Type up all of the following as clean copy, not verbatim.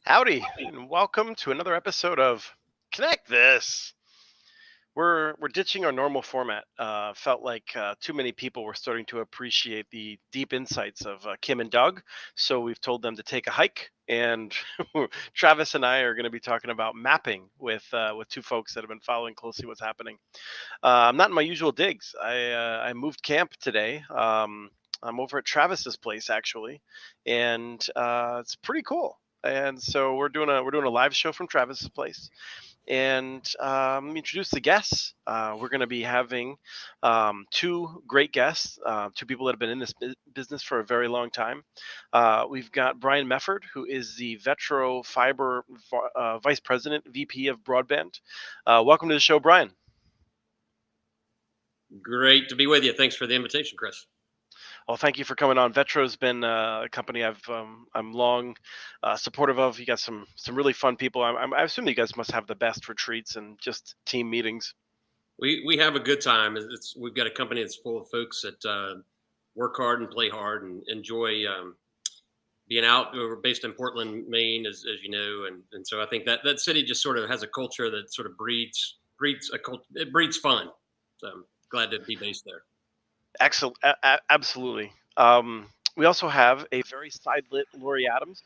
Howdy, and welcome to another episode of Connect This. We're ditching our normal format. Felt like too many people were starting to appreciate the deep insights of Kim and Doug, so we've told them to take a hike. And Travis and I are going to be talking about mapping with two folks that have been following closely what's happening. I'm not in my usual digs. I moved camp today. I'm over at Travis's place actually, and it's pretty cool. And so we're doing a live show from Travis's place, and let me introduce the guests. We're going to be having two great guests, two people that have been in this business for a very long time. We've got Brian Mefford, who is the VETRO Fiber Vice President, VP of Broadband. Welcome to the show, Brian. Great to be with you. Thanks for the invitation, Chris. Well, thank you for coming on. Vetro's been a company I'm long supportive of. You got some really fun people. I assume you guys must have the best retreats and just team meetings. We have a good time. We've got a company that's full of folks that work hard and play hard and enjoy being out. We're based in Portland, Maine, as you know, and so I think that city just sort of has a culture that sort of breeds a culture. It breeds fun. So I'm glad to be based there. Excellent, absolutely. We also have a very side-lit Lori Adams,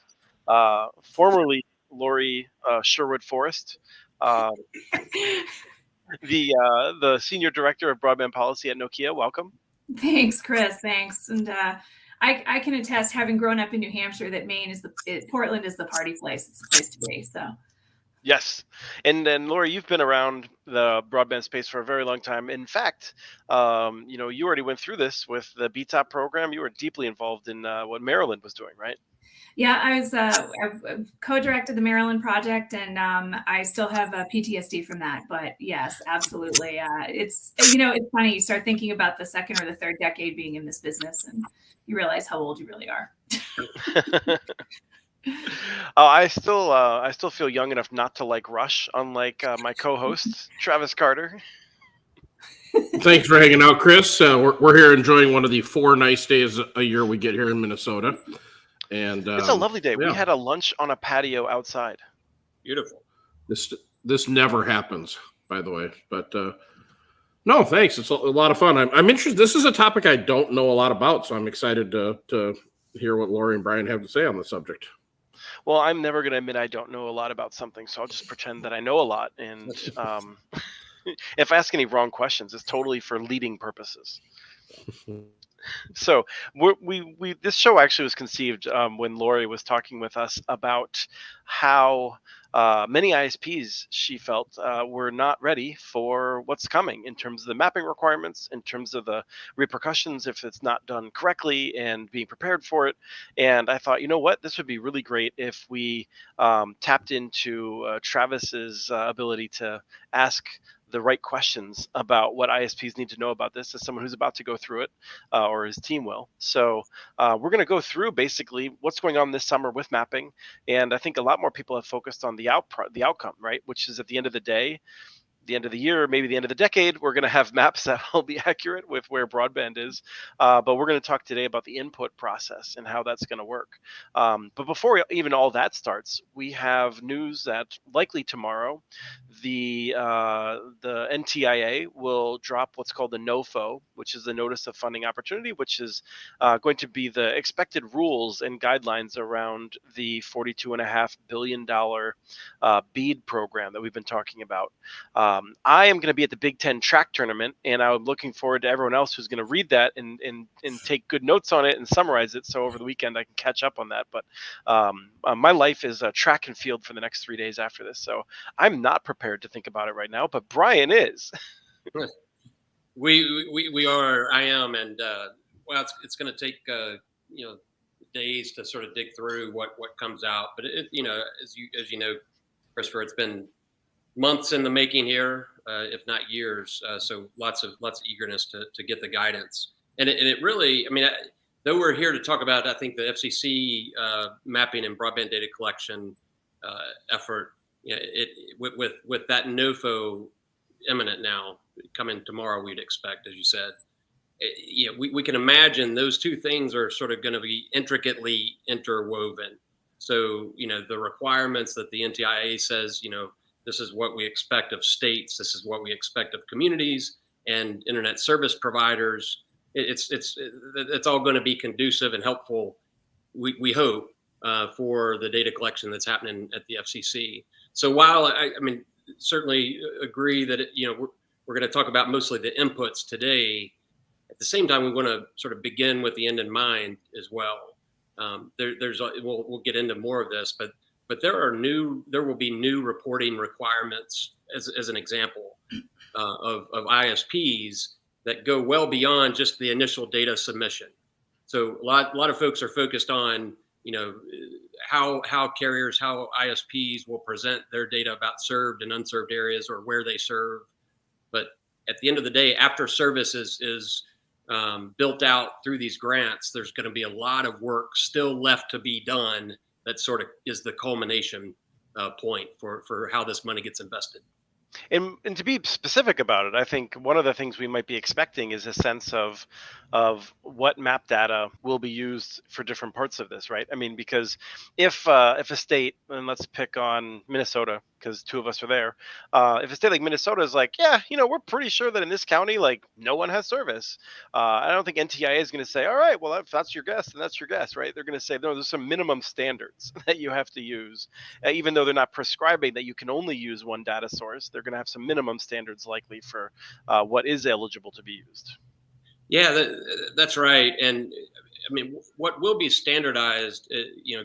formerly Lori Sherwood Forest, uh, the senior director of broadband policy at Nokia. Welcome. Thanks, Chris. Thanks. And I can attest, having grown up in New Hampshire, that Portland is the party place. It's the place to be. So. Yes, and then Lori, you've been around the broadband space for a very long time. In fact, you already went through this with the BTOP program. You were deeply involved in what Maryland was doing, right? Yeah, I've co-directed the Maryland project, and I still have a PTSD from that. But yes, absolutely. It's funny. You start thinking about the second or the third decade being in this business, and you realize how old you really are. I still feel young enough not to like Rush, unlike my co-host Travis Carter. Thanks for hanging out, Chris. We're here enjoying one of the 4 nice days a year we get here in Minnesota, and it's a lovely day. Yeah. We had a lunch on a patio outside. Beautiful. This never happens, by the way. But no, thanks. It's a lot of fun. I'm interested. This is a topic I don't know a lot about, so I'm excited to hear what Lori and Brian have to say on the subject. Well, I'm never going to admit I don't know a lot about something, so I'll just pretend that I know a lot. And if I ask any wrong questions, it's totally for leading purposes. So we this show actually was conceived when Lori was talking with us about how many ISPs she felt were not ready for what's coming in terms of the mapping requirements, in terms of the repercussions if it's not done correctly, and being prepared for it. And I thought, you know what, this would be really great if we tapped into Travis's ability to ask the right questions about what ISPs need to know about this as someone who's about to go through it, or his team will. So we're going to go through basically what's going on this summer with mapping, and I think a lot more people have focused on the outcome, right? Which is at the end of the day, the end of the year, maybe the end of the decade, we're going to have maps that will be accurate with where broadband is. But we're going to talk today about the input process and how that's going to work. But before even all that starts, we have news that likely tomorrow, the NTIA will drop what's called the NOFO, which is the Notice of Funding Opportunity, which is going to be the expected rules and guidelines around the $42.5 billion BEAD program that we've been talking about. I am going to be at the Big Ten track tournament, and I'm looking forward to everyone else who's going to read that and take good notes on it and summarize it. So over the weekend I can catch up on that. But my life is track and field for the next 3 days after this, so I'm not prepared to think about it right now. But Brian is. We are. I am, and well, it's going to take days to sort of dig through what comes out. But it as you know, Christopher, it's been months in the making here, if not years. So lots of eagerness to get the guidance. And it really, I mean, though we're here to talk about, I think the FCC mapping and broadband data collection effort, with that NOFO imminent now coming tomorrow, we'd expect, as you said. We can imagine those two things are sort of going to be intricately interwoven. So, the requirements that the NTIA says, this is what we expect of states, this is what we expect of communities and internet service providers. It's all going to be conducive and helpful, we hope, for the data collection that's happening at the FCC. So while I certainly agree that we're going to talk about mostly the inputs today, at the same time we want to sort of begin with the end in mind as well. We'll get into more of this, but there will be new reporting requirements as an example of ISPs that go well beyond just the initial data submission. So a lot of folks are focused on how carriers, how ISPs will present their data about served and unserved areas or where they serve. But at the end of the day, after service is built out through these grants, there's going to be a lot of work still left to be done. That sort of is the culmination point for how this money gets invested. And to be specific about it, I think one of the things we might be expecting is a sense of what map data will be used for different parts of this, right? I mean, because if a state, and let's pick on Minnesota because two of us are there, if a state like Minnesota is like, yeah, we're pretty sure that in this county, like, no one has service. I don't think NTIA is going to say, all right, well, if that's your guess, then that's your guess, right? They're going to say, no, there's some minimum standards that you have to use, even though they're not prescribing that you can only use one data source. They're going to have some minimum standards likely for what is eligible to be used. Yeah, that's right. And what will be standardized,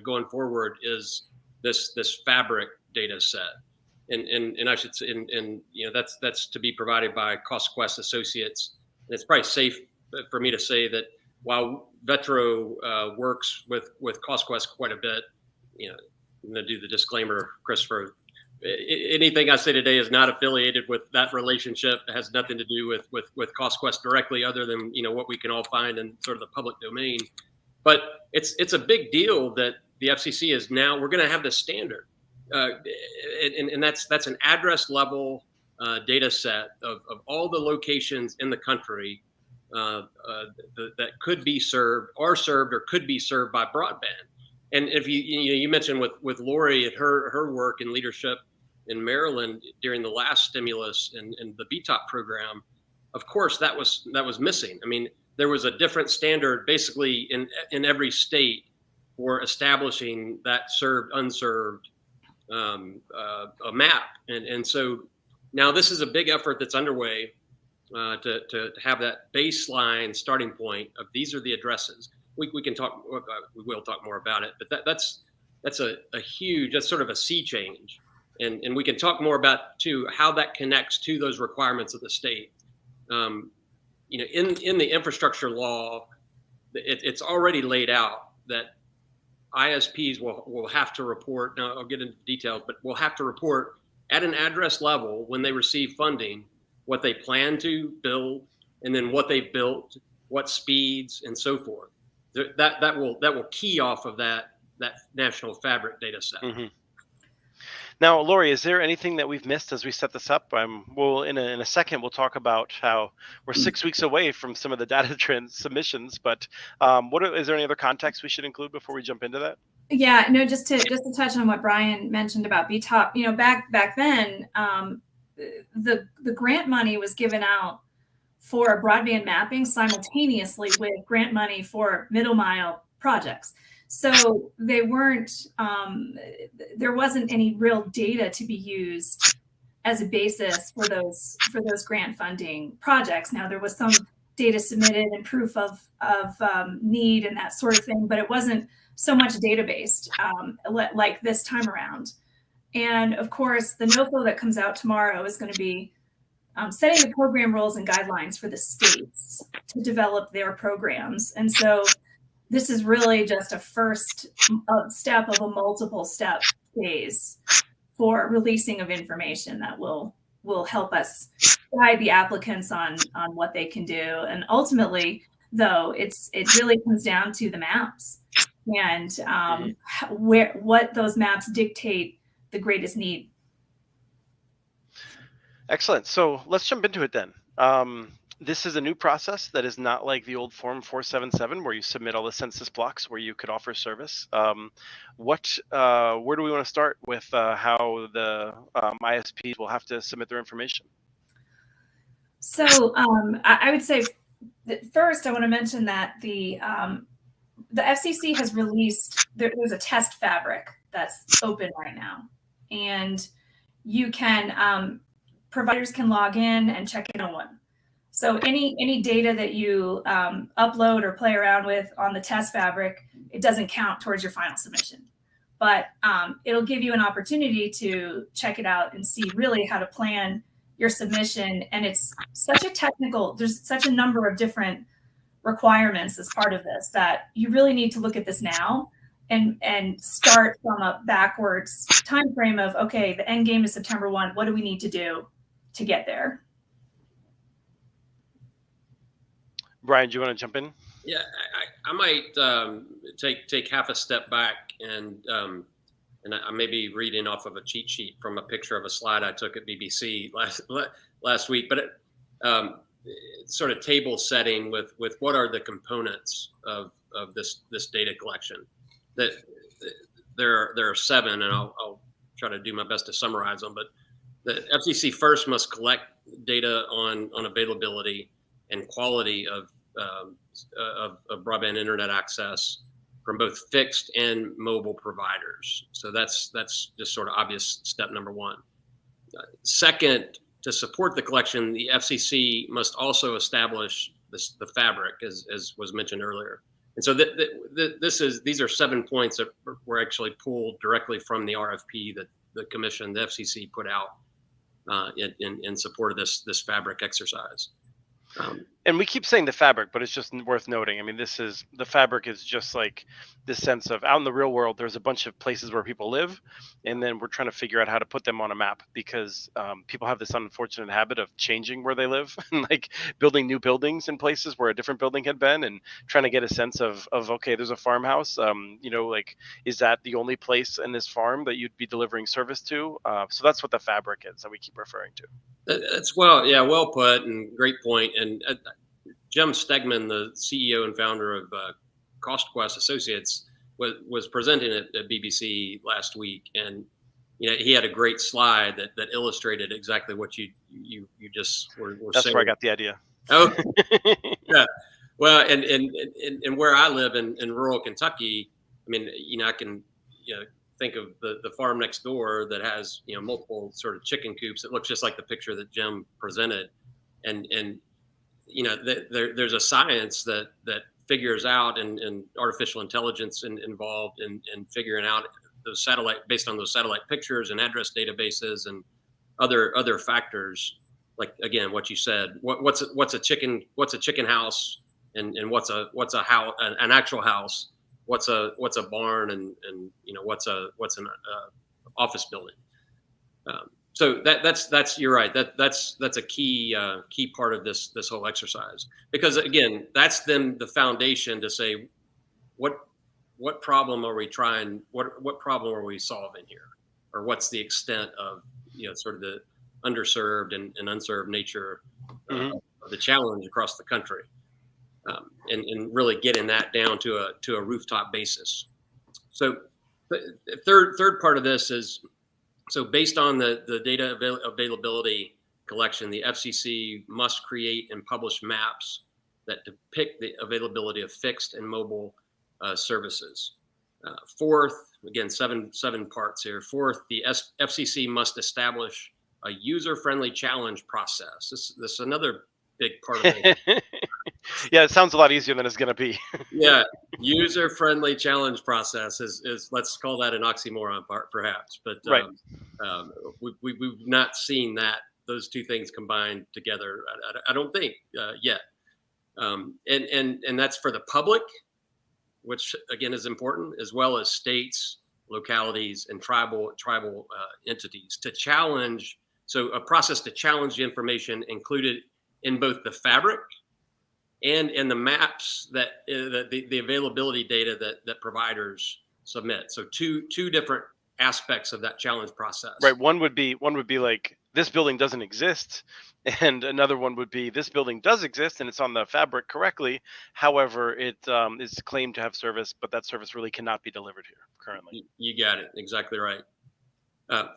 going forward is this fabric data set, and I should say, and that's to be provided by CostQuest Associates. And it's probably safe for me to say that while VETRO works with CostQuest quite a bit, I'm going to do the disclaimer, Christopher. Anything I say today is not affiliated with that relationship. It has nothing to do with CostQuest directly, other than what we can all find in sort of the public domain. But it's a big deal that the FCC is now, we're going to have this standard, and that's an address level data set of all the locations in the country that could be served, are served, or could be served by broadband. And if you mentioned with Lori and her work and leadership in Maryland during the last stimulus and the BTOP program, of course that was missing. There was a different standard basically in every state for establishing that served unserved a map, and so now this is a big effort that's underway to have that baseline starting point of these are the addresses. We will talk more about it, but that's a huge, that's sort of a sea change. And we can talk more about too how that connects to those requirements of the state. In the infrastructure law, it's already laid out that ISPs will have to report. Now I'll get into details, but will have to report at an address level when they receive funding what they plan to build, and then what they built, what speeds, and so forth. That will key off of that national fabric data set. Mm-hmm. Now, Lori, is there anything that we've missed as we set this up? We'll in a second we'll talk about how we're 6 weeks away from some of the data submissions. But is there any other context we should include before we jump into that? Yeah, no, just to touch on what Brian mentioned about BTOP. Back then, the grant money was given out for broadband mapping simultaneously with grant money for middle mile projects. So they weren't, there wasn't any real data to be used as a basis for those grant funding projects. Now there was some data submitted and proof of need and that sort of thing, but it wasn't so much data-based like this time around. And of course, the NOFO that comes out tomorrow is going to be setting the program rules and guidelines for the states to develop their programs. And so this is really just a first step of a multiple step phase for releasing of information that will help us guide the applicants on what they can do. And ultimately, though, it really comes down to the maps and what those maps dictate the greatest need. Excellent. So let's jump into it then. This is a new process that is not like the old Form 477 where you submit all the census blocks where you could offer service. Where do we want to start with how the ISPs will have to submit their information? So I would say that first I want to mention that the FCC has released, there's a test fabric that's open right now. And you can, providers can log in and check in on one. So any data that you upload or play around with on the test fabric, it doesn't count towards your final submission. But it'll give you an opportunity to check it out and see really how to plan your submission. And it's such a technical, there's such a number of different requirements as part of this that you really need to look at this now and start from a backwards time frame of, okay, the end game is September 1. What do we need to do to get there? Brian, do you want to jump in? Yeah, I might take half a step back and I may be reading off of a cheat sheet from a picture of a slide I took at BBC last week, but sort of table setting with what are the components of this data collection. That there are 7, and I'll try to do my best to summarize them. But the FCC first must collect data on availability and quality of broadband internet access from both fixed and mobile providers. So that's just sort of obvious step number 1. Second, to support the collection, the FCC must also establish the fabric, as was mentioned earlier. And so these are 7 points that were actually pulled directly from the RFP that the commission, the FCC, put out in support of this fabric exercise. And we keep saying the fabric, but it's just worth noting. I mean, the fabric is just like this sense of out in the real world, there's a bunch of places where people live, and then we're trying to figure out how to put them on a map because people have this unfortunate habit of changing where they live and like building new buildings in places where a different building had been, and trying to get a sense of okay, there's a farmhouse. Like, is that the only place in this farm that you'd be delivering service to? So that's what the fabric is that we keep referring to. That's well put and great point. And Jim Stegman, the CEO and founder of CostQuest Associates, was presenting at BBC last week, and he had a great slide that illustrated exactly what you just were That's saying. Where I got the idea. Oh, yeah. Well, and where I live in rural Kentucky, I mean, I can think of the farm next door that has multiple sort of chicken coops. It looks just like the picture that Jim presented, and there's a science that figures out and artificial intelligence involved in figuring out those based on those satellite pictures and address databases and other factors, like again what you said, what's a chicken house and what's a house, an actual house, what's a barn, and what's an office building. So that's you're right. That's a key part of this whole exercise, because again, that's then the foundation to say what problem are we what problem are we solving here, or what's the extent of sort of the underserved and unserved nature of the challenge across the country, and really getting that down to a rooftop basis. So the third part of this is, so based on the data availability collection, the FCC must create and publish maps that depict the availability of fixed and mobile services. Fourth, again, seven parts here. Fourth, the FCC must establish a user-friendly challenge process. This is another big part of it. Yeah, it sounds a lot easier than it's going to be. Yeah, user-friendly challenge process is let's call that an oxymoron, perhaps. But right. We've not seen those two things combined together. I don't think yet. And that's for the public, which again is important, as well as states, localities, and tribal entities to challenge. So a process to challenge the information included in both the fabric and in the maps that the availability data that providers submit. So two different aspects of that challenge process. Right. One would be like, this building doesn't exist, And another one would be this building does exist and it's on the fabric correctly. However, it is claimed to have service, but that service really cannot be delivered here currently. You got it. Exactly right.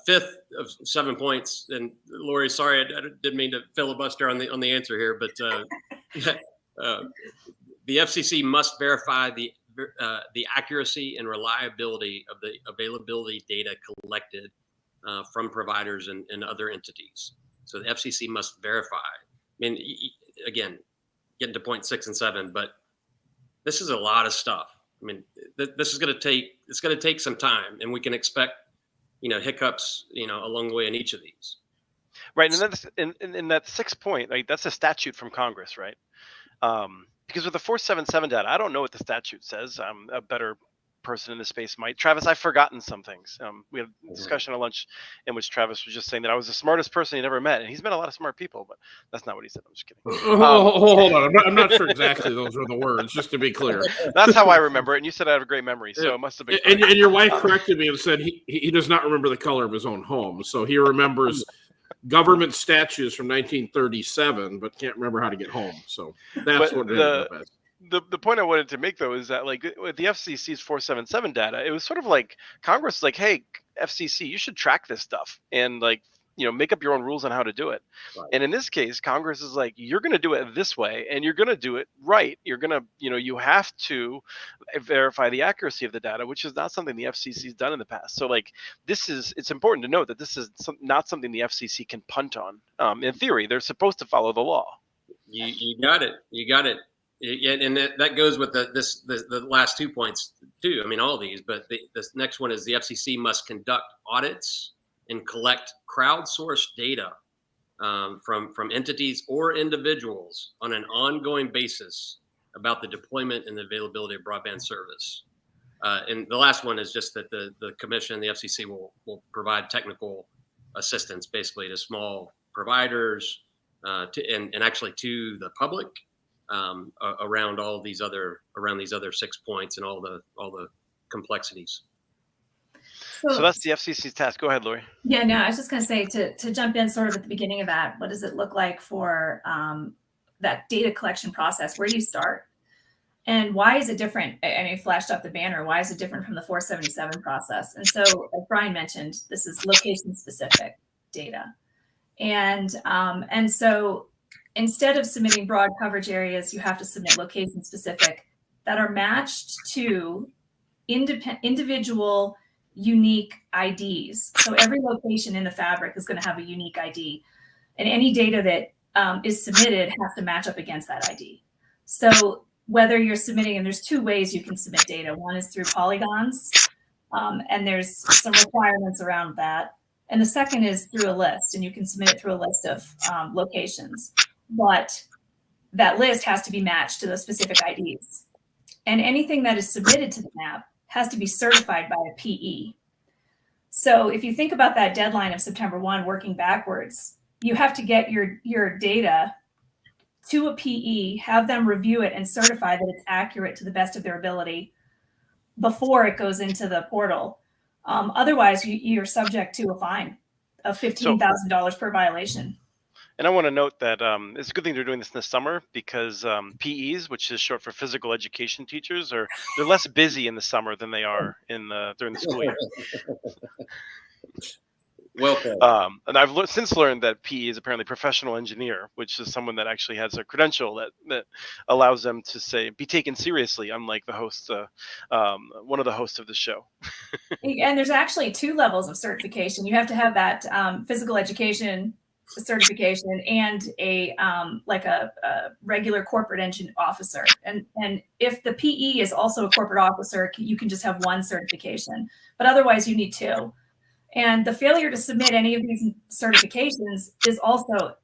Fifth of 7 points, and Lori, sorry, I didn't mean to filibuster on the answer here, but the FCC must verify the accuracy and reliability of the availability data collected from providers and other entities. So the FCC must verify. I mean, again, getting to point 6 and 7, but this is a lot of stuff. I mean, this is going to take some time, and we can expect, hiccups, along the way in each of these. Right, and that's in that 6th point, like that's a statute from Congress, right? Because with the 477 data, I don't know what the statute says. A better person in the space might. Travis, I've forgotten some things. We had a discussion at lunch in which Travis was just saying that I was the smartest person he'd ever met, and he's met a lot of smart people, but that's not what he said. I'm just kidding. Hold on, I'm not sure exactly those were the words, just to be clear. That's how I remember it, and you said I have a great memory, so it must have been. And your wife corrected me and said he does not remember the color of his own home, so he remembers government statutes from 1937, but can't remember how to get home. So that's what it ended up as. The point I wanted to make, though, is that like with the FCC's 477 data, it was sort of like Congress, like, hey, FCC, you should track this stuff and like, make up your own rules on how to do it. Right. And in this case, Congress is like, you're going to do it this way and you're going to do it right. You're going to, you have to verify the accuracy of the data, which is not something the FCC has done in the past. So like, it's important to note that this is not something the FCC can punt on. In theory, they're supposed to follow the law. You got it. You got it. Yeah, and that goes with the last 2 points too. I mean, all of these, but this next one is the FCC must conduct audits and collect crowdsourced data from entities or individuals on an ongoing basis about the deployment and the availability of broadband service. And the last one is just that the commission, the FCC will provide technical assistance basically to small providers and actually to the public. Around these other 6 points and all the complexities. So that's the FCC's task. Go ahead, Lori. Yeah, no, I was just going to say to jump in sort of at the beginning of that. What does it look like for that data collection process? Where do you start? And why is it different? And you flashed up the banner. Why is it different from the 477 process? And so, as Brian mentioned, this is location-specific data, and so. Instead of submitting broad coverage areas, you have to submit location specific that are matched to individual unique IDs. So every location in the fabric is going to have a unique ID, and any data that is submitted has to match up against that ID. So whether you're submitting, and there's 2 ways you can submit data. One is through polygons, and there's some requirements around that. And the second is through a list, and you can submit it through a list of locations. But that list has to be matched to those specific IDs. And anything that is submitted to the map has to be certified by a PE. So if you think about that deadline of September 1, working backwards, you have to get your data to a PE, have them review it and certify that it's accurate to the best of their ability before it goes into the portal. Otherwise, you're subject to a fine of $15,000 per violation. And I want to note that it's a good thing they're doing this in the summer because PEs, which is short for physical education teachers, they're less busy in the summer than they are during the school year. Well, and I've since learned that PE is apparently professional engineer, which is someone that actually has a credential that allows them to be taken seriously, unlike the host, one of the hosts of the show. And there's actually 2 levels of certification. You have to have that physical education certification and a regular corporate engine officer. And if the PE is also a corporate officer, you can just have 1 certification, but otherwise you need 2. And the failure to submit any of these certifications is also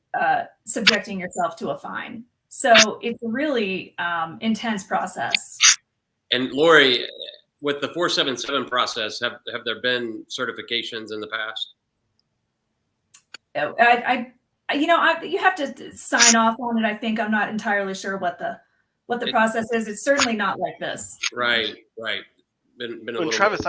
subjecting yourself to a fine. So it's a really intense process. And Lori, with the 477 process, have there been certifications in the past? You have to sign off on it. I think I'm not entirely sure what the process is. It's certainly not like this. Right. Been a little Travis,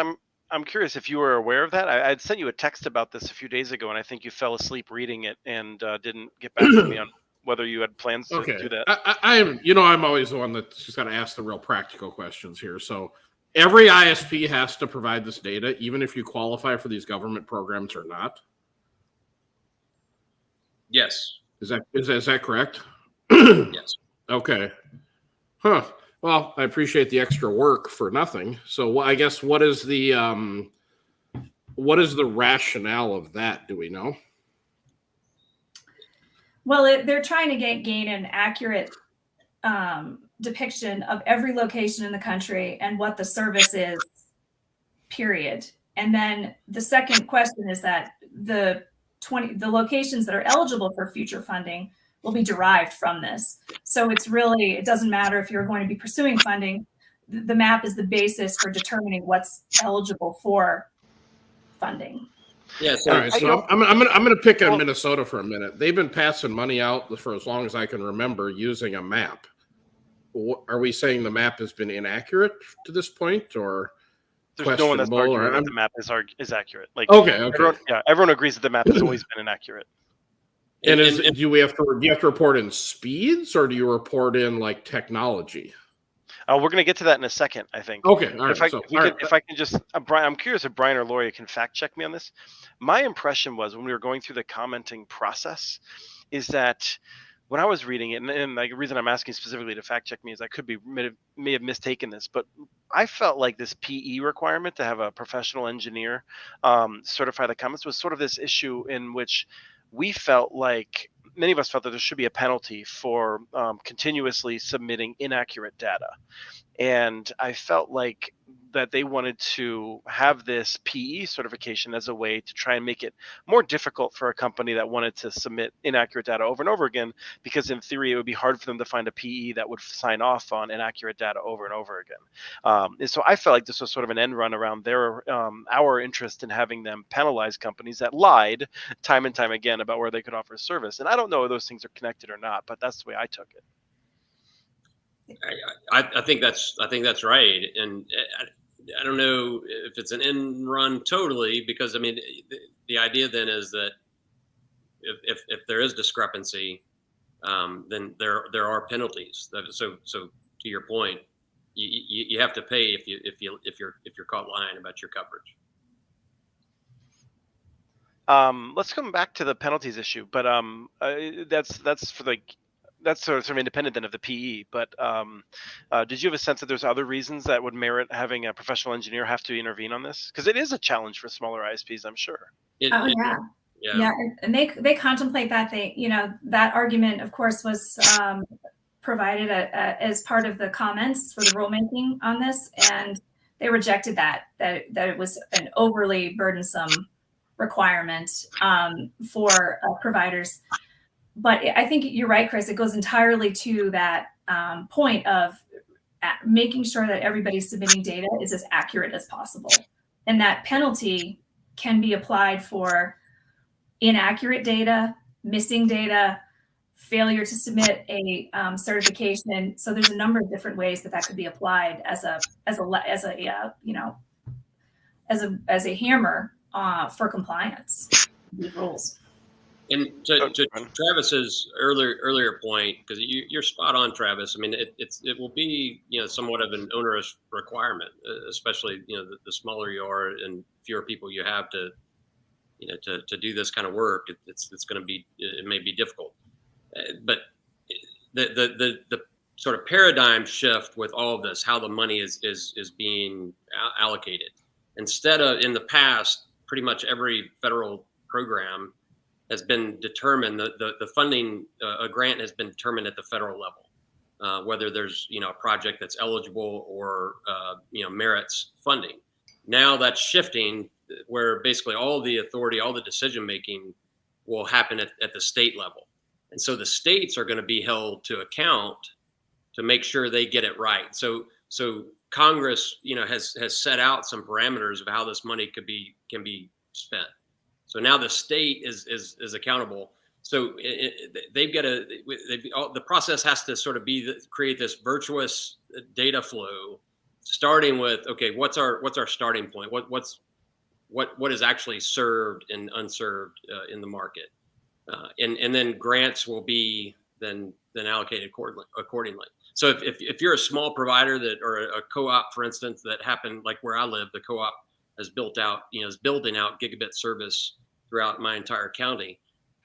I'm curious if you were aware of that. I'd sent you a text about this a few days ago, and I think you fell asleep reading it and didn't get back to me on whether you had plans to Okay. do that. I am, I'm always the one that's just got to ask the real practical questions here. So every ISP has to provide this data, even if you qualify for these government programs or not. Yes. Is that correct? Yes. Okay. Huh. Well, I appreciate the extra work for nothing. So I guess what is the rationale of that? Do we know? Well, they're trying to gain an accurate depiction of every location in the country and what the service is, period. And then the second question is that the locations that are eligible for future funding will be derived from this. So it doesn't matter if you're going to be pursuing funding. The map is the basis for determining what's eligible for funding. Yeah. All right. So I'm gonna pick on Minnesota for a minute. They've been passing money out for as long as I can remember using a map. Are we saying the map has been inaccurate to this point, or there's no one that's questionable? arguing that the map is accurate. Like okay. Everyone agrees that the map has always been inaccurate. And do you have to report in speeds, or do you report in like technology? We're going to get to that in a second, I think. Okay. All right. If I can just, Brian, I'm curious if Brian or Lori can fact check me on this. My impression was when we were going through the commenting process, is that when I was reading it, and like the reason I'm asking specifically to fact check me is I may have mistaken this, but I felt like this PE requirement to have a professional engineer certify the comments was sort of this issue in which many of us felt that there should be a penalty for continuously submitting inaccurate data. And I felt like that they wanted to have this PE certification as a way to try and make it more difficult for a company that wanted to submit inaccurate data over and over again, because in theory, it would be hard for them to find a PE that would sign off on inaccurate data over and over again. And so I felt like this was sort of an end run around our interest in having them penalize companies that lied time and time again about where they could offer service. And I don't know if those things are connected or not, but that's the way I took it. I think that's right, and I don't know if it's an end run totally, because I mean the idea then is that if there is discrepancy, then there are penalties. So to your point, you have to pay if you're caught lying about your coverage. Let's come back to the penalties issue, but that's sort of independent then of the PE. But did you have a sense that there's other reasons that would merit having a professional engineer have to intervene on this? Because it is a challenge for smaller ISPs, I'm sure. Yeah, and they contemplate that. That argument, of course, was provided as part of the comments for the rulemaking on this, and they rejected that it was an overly burdensome requirement for providers. But I think you're right, Chris. It goes entirely to that point of making sure that everybody's submitting data is as accurate as possible. And that penalty can be applied for inaccurate data, missing data, failure to submit a certification. So there's a number of different ways that could be applied as a hammer for compliance with these rules. And to Travis's earlier point, because you're spot on, Travis. I mean, it will be somewhat of an onerous requirement, especially the smaller you are and fewer people you have to do this kind of work. It's going to be, it may be difficult, but the sort of paradigm shift with all of this, how the money is being allocated. Instead of in the past, pretty much every federal program has been determined, the funding, a grant has been determined at the federal level, whether there's a project that's eligible or merits funding. Now that's shifting, where basically all the authority, all the decision making will happen at the state level, and so the states are going to be held to account to make sure they get it right. So Congress has set out some parameters of how this money can be spent. So now the state is accountable. So the process has to sort of create this virtuous data flow starting with, okay, what's our starting point? What is actually served and unserved in the market, and then grants will be then allocated accordingly. So if you're a small provider or a co-op, for instance, that happened like where I live, the co-op has built out, is building out gigabit service throughout my entire county.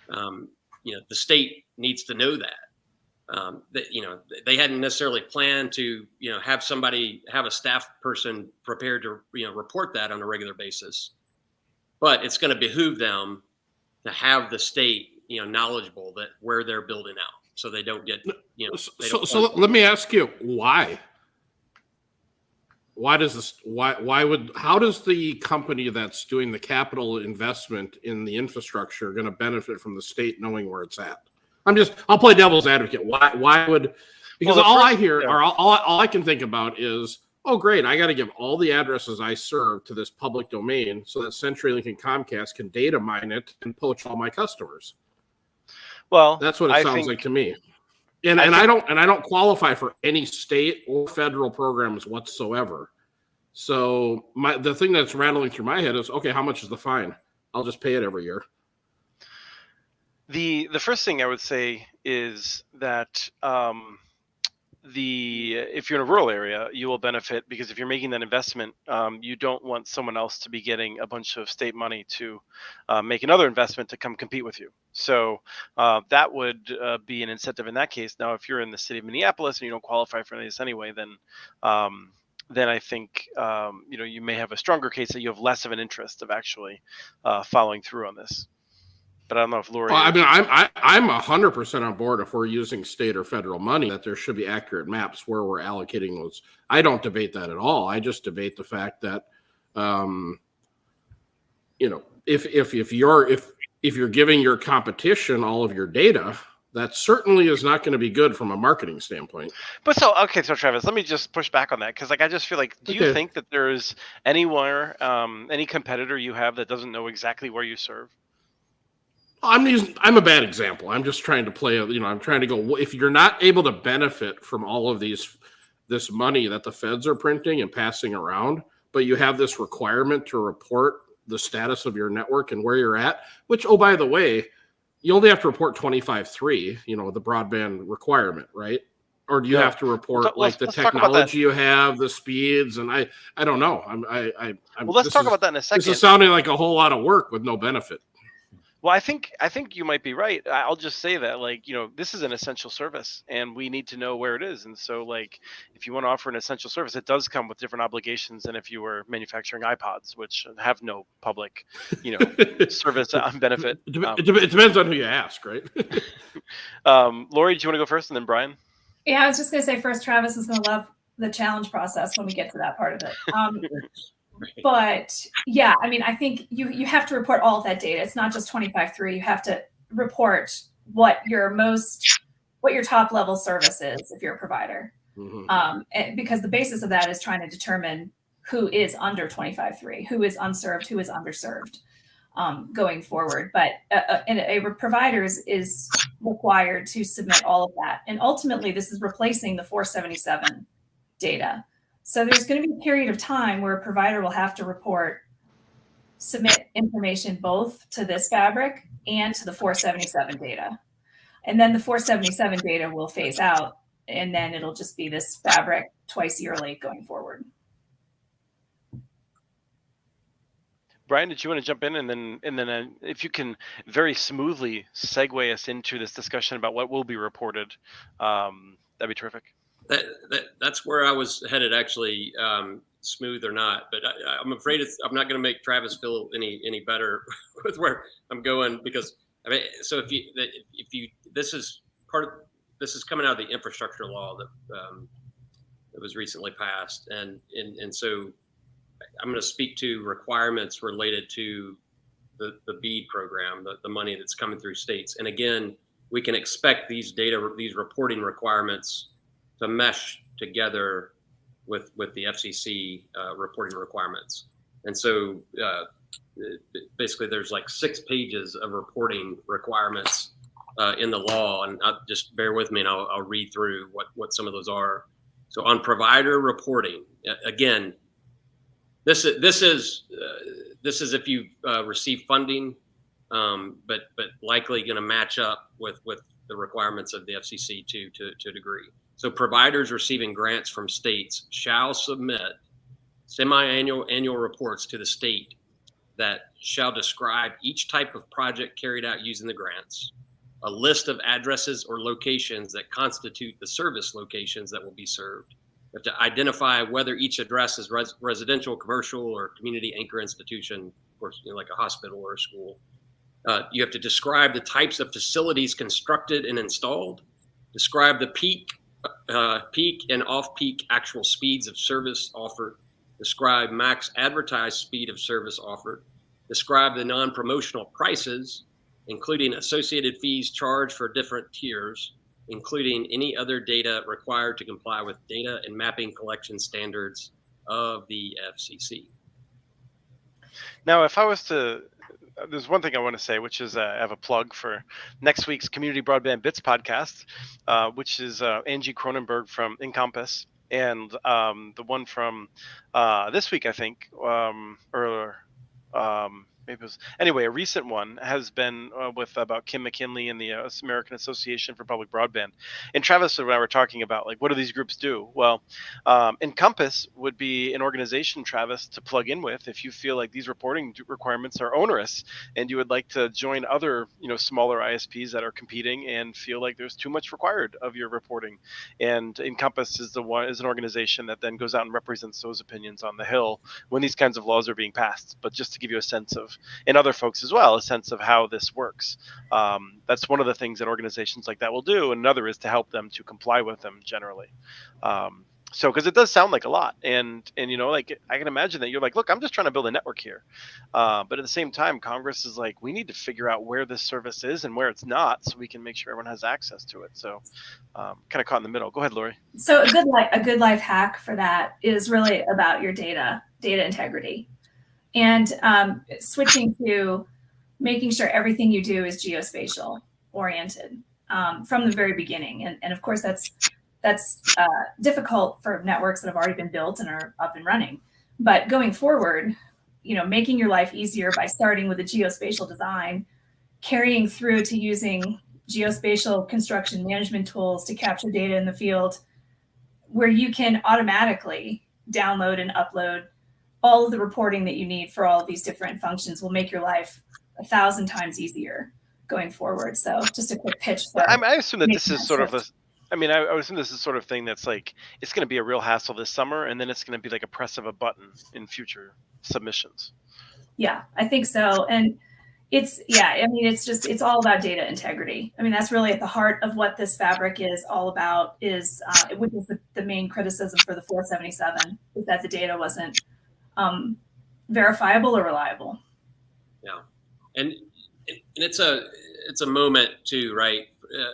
The state needs to know that they hadn't necessarily planned to have a staff person prepared to report that on a regular basis, but it's going to behoove them to have the state knowledgeable that where they're building out, so they don't get So let me ask you, why does this, how does the company that's doing the capital investment in the infrastructure going to benefit from the state knowing where it's at? I'll play devil's advocate. Why would, because all I can think about is, oh great, I got to give all the addresses I serve to this public domain so that CenturyLink and Comcast can data mine it and poach all my customers. Well, that's what it sounds like to me. And I don't qualify for any state or federal programs whatsoever. So the thing that's rattling through my head is, okay, how much is the fine? I'll just pay it every year. The first thing I would say is that if you're in a rural area, you will benefit, because if you're making that investment, you don't want someone else to be getting a bunch of state money to make another investment to come compete with you. So that would be an incentive in that case. Now, if you're in the city of Minneapolis and you don't qualify for this anyway, then I think you may have a stronger case that you have less of an interest of actually following through on this. But I don't know if Lori. Well, I mean, I'm 100% on board if we're using state or federal money, that there should be accurate maps where we're allocating those. I don't debate that at all. I just debate the fact that, if you're giving your competition all of your data, that certainly is not going to be good from a marketing standpoint. But so Travis, let me just push back on that, because I just feel like, do you think that there's anywhere, any competitor you have that doesn't know exactly where you serve? I'm a bad example. I'm just trying to play, I'm trying to go, if you're not able to benefit from all of this money that the feds are printing and passing around, but you have this requirement to report the status of your network and where you're at, which, oh, by the way, you only have to report 25.3, the broadband requirement, right? Or do you have to report the technology you have, the speeds, and I don't know. Let's talk about that in a second. This is sounding like a whole lot of work with no benefit. Well, I think you might be right. I'll just say that, this is an essential service and we need to know where it is. And so, if you want to offer an essential service, it does come with different obligations than if you were manufacturing iPods, which have no public, service on benefit. It depends on who you ask, right? Lori, do you want to go first, and then Brian? Yeah, I was just going to say first, Travis is going to love the challenge process when we get to that part of it. But yeah, I mean, I think you have to report all of that data. It's not just 25.3. You have to report what your top level service is if you're a provider, because the basis of that is trying to determine who is under 25.3, who is unserved, who is underserved going forward. But a provider is required to submit all of that, and ultimately, this is replacing the 477 data. So there's going to be a period of time where a provider will have to submit information both to this fabric and to the 477 data. And then the 477 data will phase out, and then it'll just be this fabric twice yearly going forward. Brian, did you want to jump in, and then if you can very smoothly segue us into this discussion about what will be reported, that'd be terrific. That's where I was headed, actually, smooth or not. But I'm afraid I'm not going to make Travis feel any better with where I'm going, because so this is coming out of the infrastructure law that was recently passed, and so I'm going to speak to requirements related to the BEAD program, the money that's coming through states. And again, we can expect these reporting requirements to mesh together with the FCC reporting requirements. And so basically there's 6 pages of reporting requirements in the law, and just bear with me and I'll read through what some of those are. So on provider reporting, again, this is if you receive funding, but likely going to match up with the requirements of the FCC to a degree. So providers receiving grants from states shall submit annual reports to the state that shall describe each type of project carried out using the grants, a list of addresses or locations that constitute the service locations that will be served. You have to identify whether each address is residential, commercial, or community anchor institution, or like a hospital or a school. You have to describe the types of facilities constructed and installed, describe the peak and off-peak actual speeds of service offered, describe max advertised speed of service offered, describe the non-promotional prices, including associated fees charged for different tiers, including any other data required to comply with data and mapping collection standards of the FCC. Now, if I was to, there's one thing I want to say, which is I have a plug for next week's Community Broadband Bits podcast, which is Angie Cronenberg from Encompass, and the one from this week, I think, or maybe it was, anyway, a recent one has been about Kim McKinley and the American Association for Public Broadband. And Travis and I were talking about, like, what do these groups do? Well, Encompass would be an organization, Travis, to plug in with if you feel like these reporting requirements are onerous and you would like to join other, smaller ISPs that are competing and feel like there's too much required of your reporting. And Encompass is an organization that then goes out and represents those opinions on the Hill when these kinds of laws are being passed. But just to give you a sense of, and other folks as well, a sense of how this works. That's one of the things that organizations like that will do. And another is to help them to comply with them generally. So, because it does sound like a lot. And like, I can imagine that you're like, look, I'm just trying to build a network here. But at the same time, Congress is like, we need to figure out where this service is and where it's not so we can make sure everyone has access to it. So kind of caught in the middle. Go ahead, Lori. So a good life hack for that is really about your data integrity. And switching to making sure everything you do is geospatial oriented from the very beginning. And of course, that's difficult for networks that have already been built and are up and running. But going forward, making your life easier by starting with a geospatial design, carrying through to using geospatial construction management tools to capture data in the field, where you can automatically download and upload all of the reporting that you need for all of these different functions will make your life 1,000 times easier going forward. So just a quick pitch for. I assume that this is sort of I would assume this is sort of thing that's like, it's going to be a real hassle this summer, and then it's going to be like a press of a button in future submissions. Yeah, I think so. And it's all about data integrity. That's really at the heart of what this fabric is all about, which is the main criticism for the 477, is that the data wasn't verifiable or reliable. Yeah, and it's a moment too, right?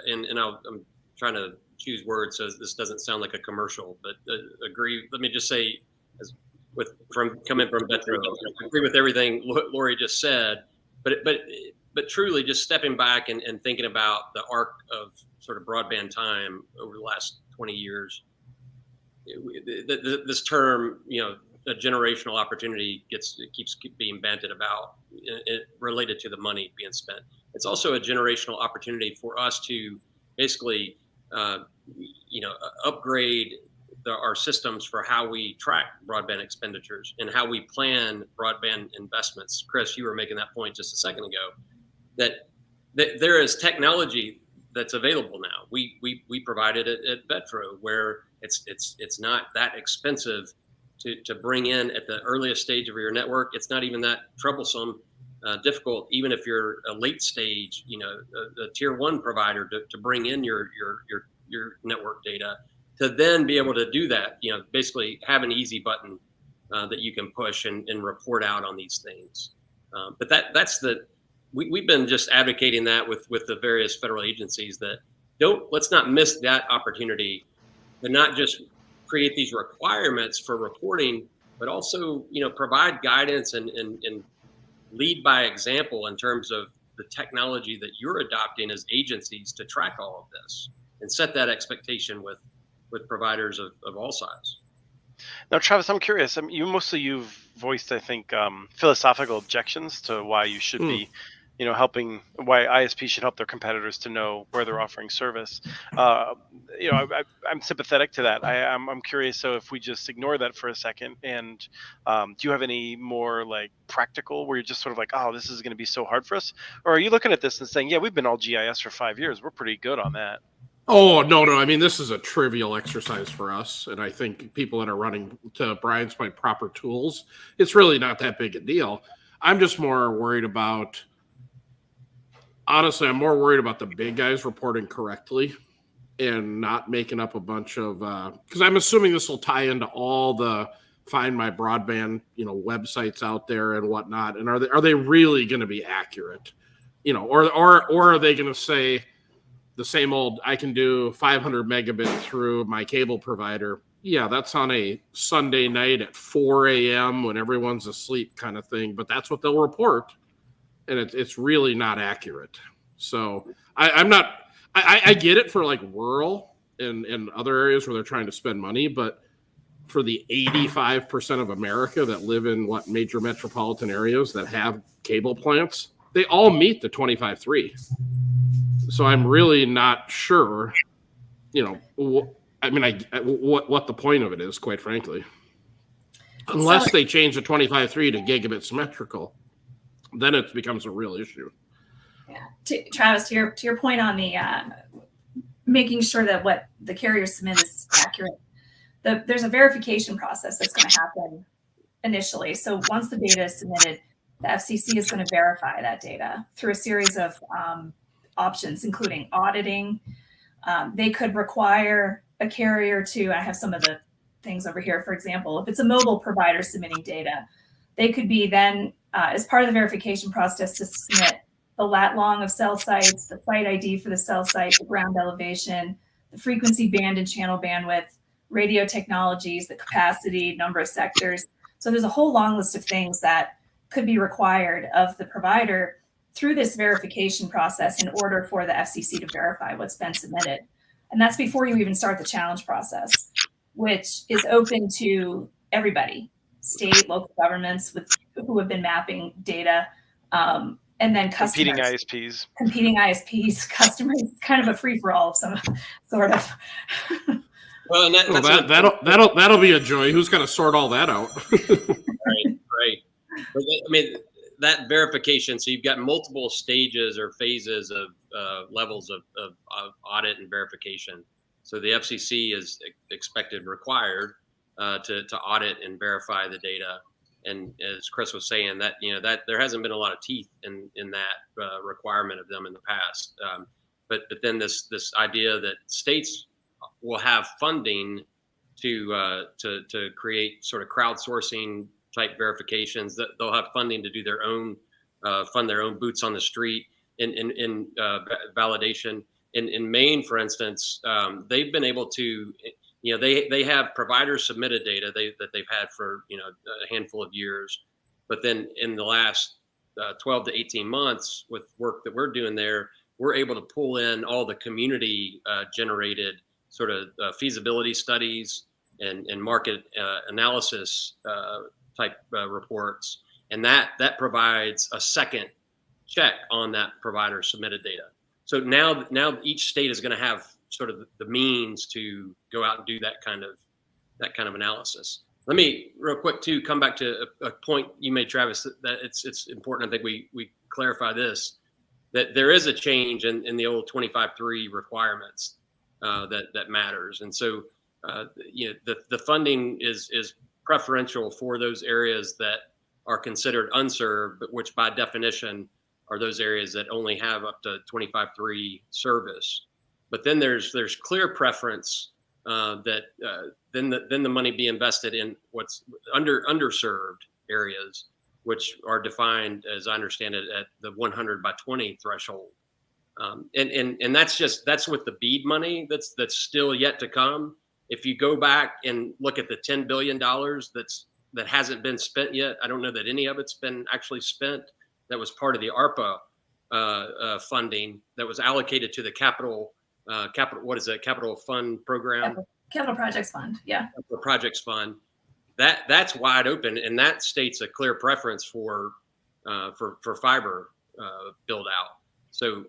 And I'm trying to choose words so this doesn't sound like a commercial, but agree. Let me just say, coming from VETRO, I agree with everything Lori just said. But truly, just stepping back and thinking about the arc of sort of broadband time over the last 20 years, this term, a generational opportunity keeps being banted about, related to the money being spent. It's also a generational opportunity for us to basically, upgrade our systems for how we track broadband expenditures and how we plan broadband investments. Chris, you were making that point just a second ago, that there is technology that's available now. We provided it at VETRO, where it's not that expensive to bring in at the earliest stage of your network. It's not even that troublesome, difficult, even if you're a late stage, a tier 1 provider to bring in your network data, to then be able to do that, basically have an easy button that you can push and report out on these things. But we've been just advocating that with the various federal agencies, that let's not miss that opportunity to not just create these requirements for reporting, but also, provide guidance and lead by example in terms of the technology that you're adopting as agencies to track all of this, and set that expectation with providers of all size. Now, Travis, I'm curious. You've voiced, I think, philosophical objections to why you should be, helping, why ISP should help their competitors to know where they're offering service. I'm sympathetic to that. I'm curious. So, if we just ignore that for a second, and do you have any more like practical, where you're just sort of like, oh, this is going to be so hard for us, or are you looking at this and saying, yeah, we've been all GIS for 5 years, we're pretty good on that? Oh, no. I mean, this is a trivial exercise for us. And I think people that are running, to Brian's point, proper tools, it's really not that big a deal. I'm just more worried about, honestly, I'm more worried about the big guys reporting correctly and not making up a bunch of, because I'm assuming this will tie into all the Find My Broadband, websites out there and whatnot. And are they really going to be accurate? Or are they going to say, the same old, I can do 500 megabit through my cable provider. Yeah, that's on a Sunday night at 4 a.m. when everyone's asleep kind of thing. But that's what they'll report. And it's really not accurate. So I get it for like rural and other areas where they're trying to spend money. But for the 85% of America that live in major metropolitan areas that have cable plants, they all meet the 25.3. So I'm really not sure, what the point of it is, quite frankly. Unless they change the 25.3 to gigabit symmetrical, then it becomes a real issue. Yeah, Travis, to your point on the making sure that what the carriers submit is accurate, there's a verification process that's going to happen initially. So once the data is submitted, the FCC is going to verify that data through a series of options, including auditing. They could require a carrier to, I have some of the things over here, for example, if it's a mobile provider submitting data, they could be then, as part of the verification process, to submit the lat long of cell sites, the site ID for the cell site, the ground elevation, the frequency band and channel bandwidth, radio technologies, the capacity, number of sectors. So there's a whole long list of things that could be required of the provider through this verification process in order for the FCC to verify what's been submitted. And that's before you even start the challenge process, which is open to everybody, state, local governments who have been mapping data, and then customers. Competing ISPs, customers, kind of a free-for-all of some sort of. Well, that'll be a joy. Who's going to sort all that out? Right. But, I mean, that verification, so you've got multiple stages or phases of levels of audit and verification. So the FCC is expected, required to audit and verify the data. And as Chris was saying, that there hasn't been a lot of teeth in that requirement of them in the past. But then this idea that states will have funding to create sort of crowdsourcing type verifications, that they'll have funding to do their own fund their own boots on the street in validation. In Maine, for instance, they've been able to, they have providers submitted data that they've had for a handful of years, but then in the last 12 to 18 months with work that we're doing there, we're able to pull in all the community generated sort of feasibility studies and market analysis type reports, and that provides a second check on that provider submitted data. So now each state is going to have sort of the means to go out and do that kind of analysis. Let me real quick too come back to a point you made, Travis, that it's important. I think we clarify this, that there is a change in the old 25.3 requirements that matters, and so the funding is preferential for those areas that are considered unserved, but which by definition are those areas that only have up to 25.3 service. But then there's clear preference that then the money be invested in what's underserved areas, which are defined, as I understand it, at the 100 by 20 threshold. And that's with the BEAD money that's still yet to come. If you go back and look at the $10 billion that hasn't been spent yet, I don't know that any of it's been actually spent. That was part of the ARPA funding that was allocated to the capital fund program. Capital Projects Fund. Yeah. The projects fund. That's wide open, and that states a clear preference for fiber build out. So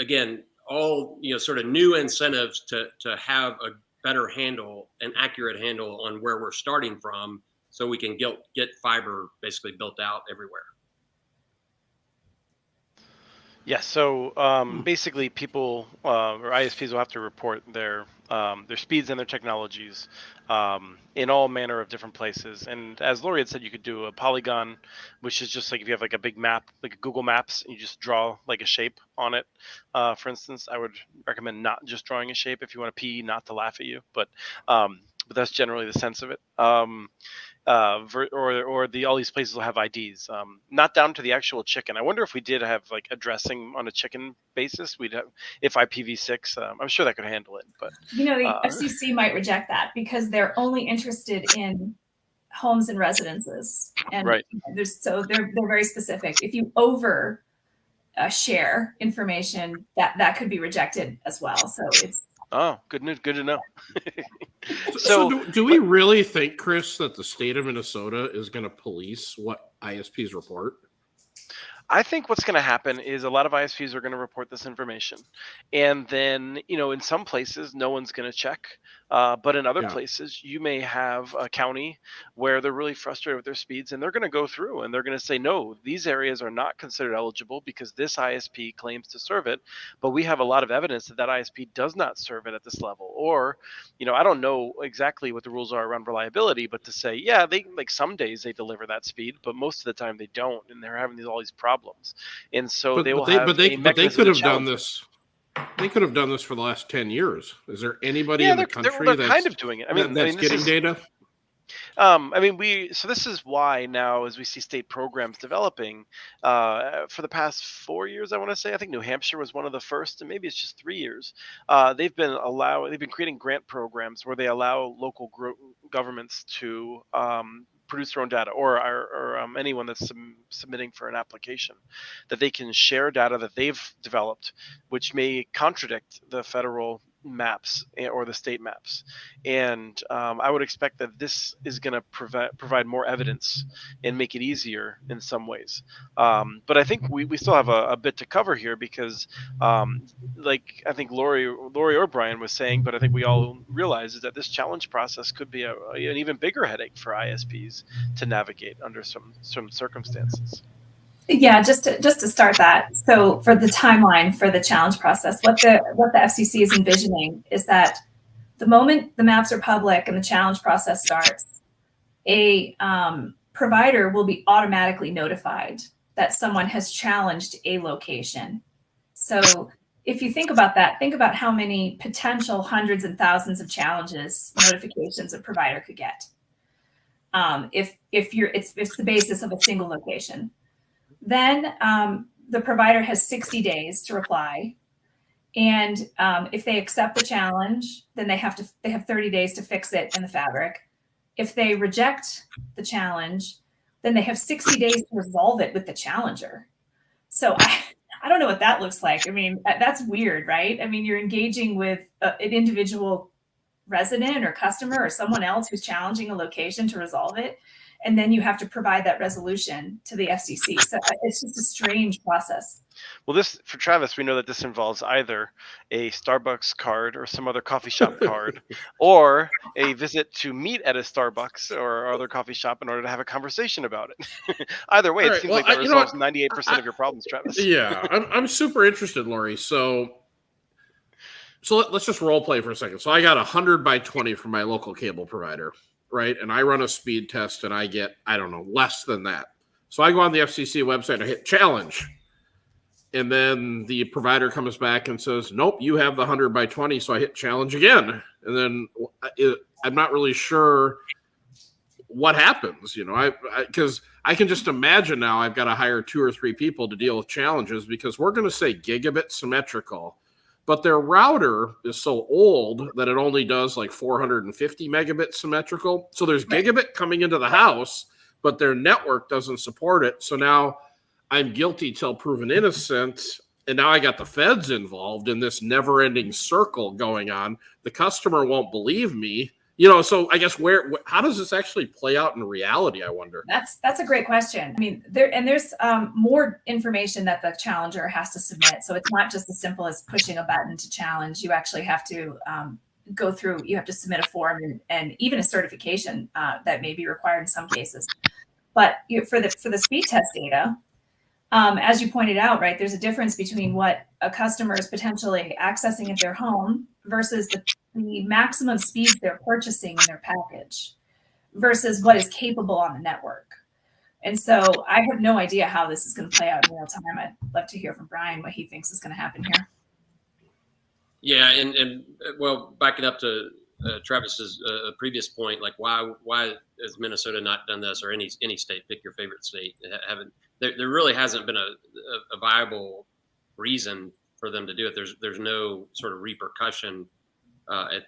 again, all sort of new incentives to have a better handle, an accurate handle on where we're starting from, so we can get fiber basically built out everywhere. Yeah, so basically people or ISPs will have to report their speeds and their technologies in all manner of different places. And as Lori had said, you could do a polygon, which is just like if you have like a big map, like a Google Maps, and you just draw like a shape on it. For instance, I would recommend not just drawing a shape if you want to pee, not to laugh at you, but that's generally the sense of it. Or all these places will have IDs, not down to the actual chicken. I wonder if we did have like addressing on a chicken basis, we'd have if IPv6. I'm sure that could handle it, but the FCC might reject that because they're only interested in homes and residences, and right. They're very specific. If you over share information, that could be rejected as well. So it's good to know. So do we really think, Chris, that the state of Minnesota is going to police what ISPs report? I think what's going to happen is a lot of ISPs are going to report this information. And then, in some places, no one's going to check. But in other places, you may have a county where they're really frustrated with their speeds, and they're going to go through and they're going to say, no, these areas are not considered eligible because this ISP claims to serve it. But we have a lot of evidence that ISP does not serve it at this level. Or, I don't know exactly what the rules are around reliability, but to say, yeah, they like some days they deliver that speed, but most of the time they don't. And they're having all these problems. And so they could have done this. They could have done this for the last 10 years. Is there anybody in the country that's kind of doing it? That's getting data? So this is why now, as we see state programs developing, for the past 4 years, I want to say, I think New Hampshire was one of the first, and maybe it's just 3 years. They've been creating grant programs where they allow local governments to produce their own data, or anyone that's submitting for an application, that they can share data that they've developed, which may contradict the federal maps or the state maps. And I would expect that this is going to provide more evidence and make it easier in some ways. But I think we still have a bit to cover here because like I think Lori or Brian was saying, but I think we all realize is that this challenge process could be an even bigger headache for ISPs to navigate under some circumstances. Yeah, just to start that. So for the timeline for the challenge process, what the FCC is envisioning is that the moment the maps are public and the challenge process starts, a provider will be automatically notified that someone has challenged a location. So if you think about that, think about how many potential hundreds and thousands of notifications a provider could get. If it's the basis of a single location. Then the provider has 60 days to reply. And if they accept the challenge, then they have 30 days to fix it in the fabric. If they reject the challenge, then they have 60 days to resolve it with the challenger. So I don't know what that looks like. I mean, that's weird, right? I mean, you're engaging with an individual resident or customer or someone else who's challenging a location to resolve it. And then you have to provide that resolution to the FCC. So it's just a strange process. Well, for Travis, we know that this involves either a Starbucks card or some other coffee shop card, or a visit to meet at a Starbucks or other coffee shop in order to have a conversation about it. Either way, it seems like that resolves 98% of your problems, Travis. Yeah, I'm super interested, Lori. So let's just role play for a second. So I got 100 by 20 from my local cable provider. Right. And I run a speed test and I get, I don't know, less than that. So I go on the FCC website and I hit challenge. And then the provider comes back and says, nope, you have the 100 by 20. So I hit challenge again. And then I'm not really sure what happens, because I can just imagine now I've got to hire 2 or 3 people to deal with challenges because we're going to say gigabit symmetrical. But their router is so old that it only does like 450 megabit symmetrical. So there's gigabit coming into the house, but their network doesn't support it. So now I'm guilty till proven innocent. and now I got the feds involved in this never-ending circle going on. The customer won't believe me. So I guess how does this actually play out in reality, I wonder? That's a great question. I mean, there's more information that the challenger has to submit. So it's not just as simple as pushing a button to challenge. You actually have to you have to submit a form and even a certification that may be required in some cases. But for the speed test data, as you pointed out, right, there's a difference between what a customer is potentially accessing at their home versus the maximum speeds they're purchasing in their package versus what is capable on the network. And so I have no idea how this is going to play out in real time. I'd love to hear from Brian what he thinks is going to happen here. Yeah, and well, backing up to Travis's previous point, like why has Minnesota not done this, or any state? Pick your favorite state. There really hasn't been a viable reason for them to do it. There's no sort of repercussion at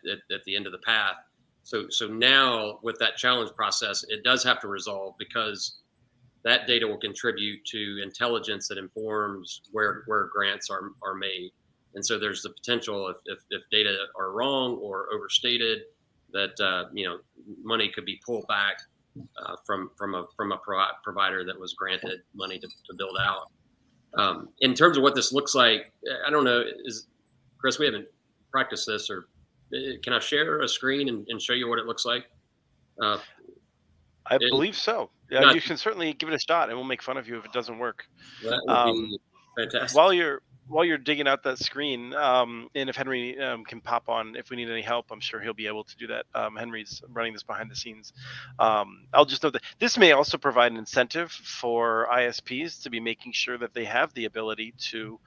the end of the path. So now with that challenge process, it does have to resolve, because that data will contribute to intelligence that informs where grants are made. And so there's the potential, if data are wrong or overstated, that money could be pulled back from a provider that was granted money to build out. In terms of what this looks like, I don't know, Chris, we haven't practiced this, or can I share a screen and show you what it looks like? I believe so. Yeah, you can certainly give it a shot, and we'll make fun of you if it doesn't work. That would be fantastic. While you're digging out that screen, and if Henry can pop on, if we need any help, I'm sure he'll be able to do that. Henry's running this behind the scenes. I'll just note that this may also provide an incentive for ISPs to be making sure that they have the ability to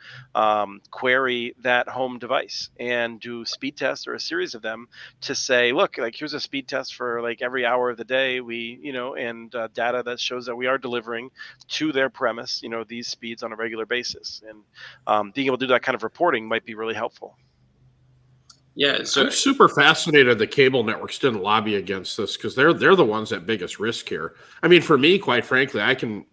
query that home device and do speed tests, or a series of them, to say, look, like, here's a speed test for like every hour of the day, and data that shows that we are delivering to their premise, these speeds on a regular basis. And being able to do that kind of reporting might be really helpful. Yeah, so I'm super fascinated the cable networks didn't lobby against this, because they're the ones at biggest risk here. I mean, for me, quite frankly, I can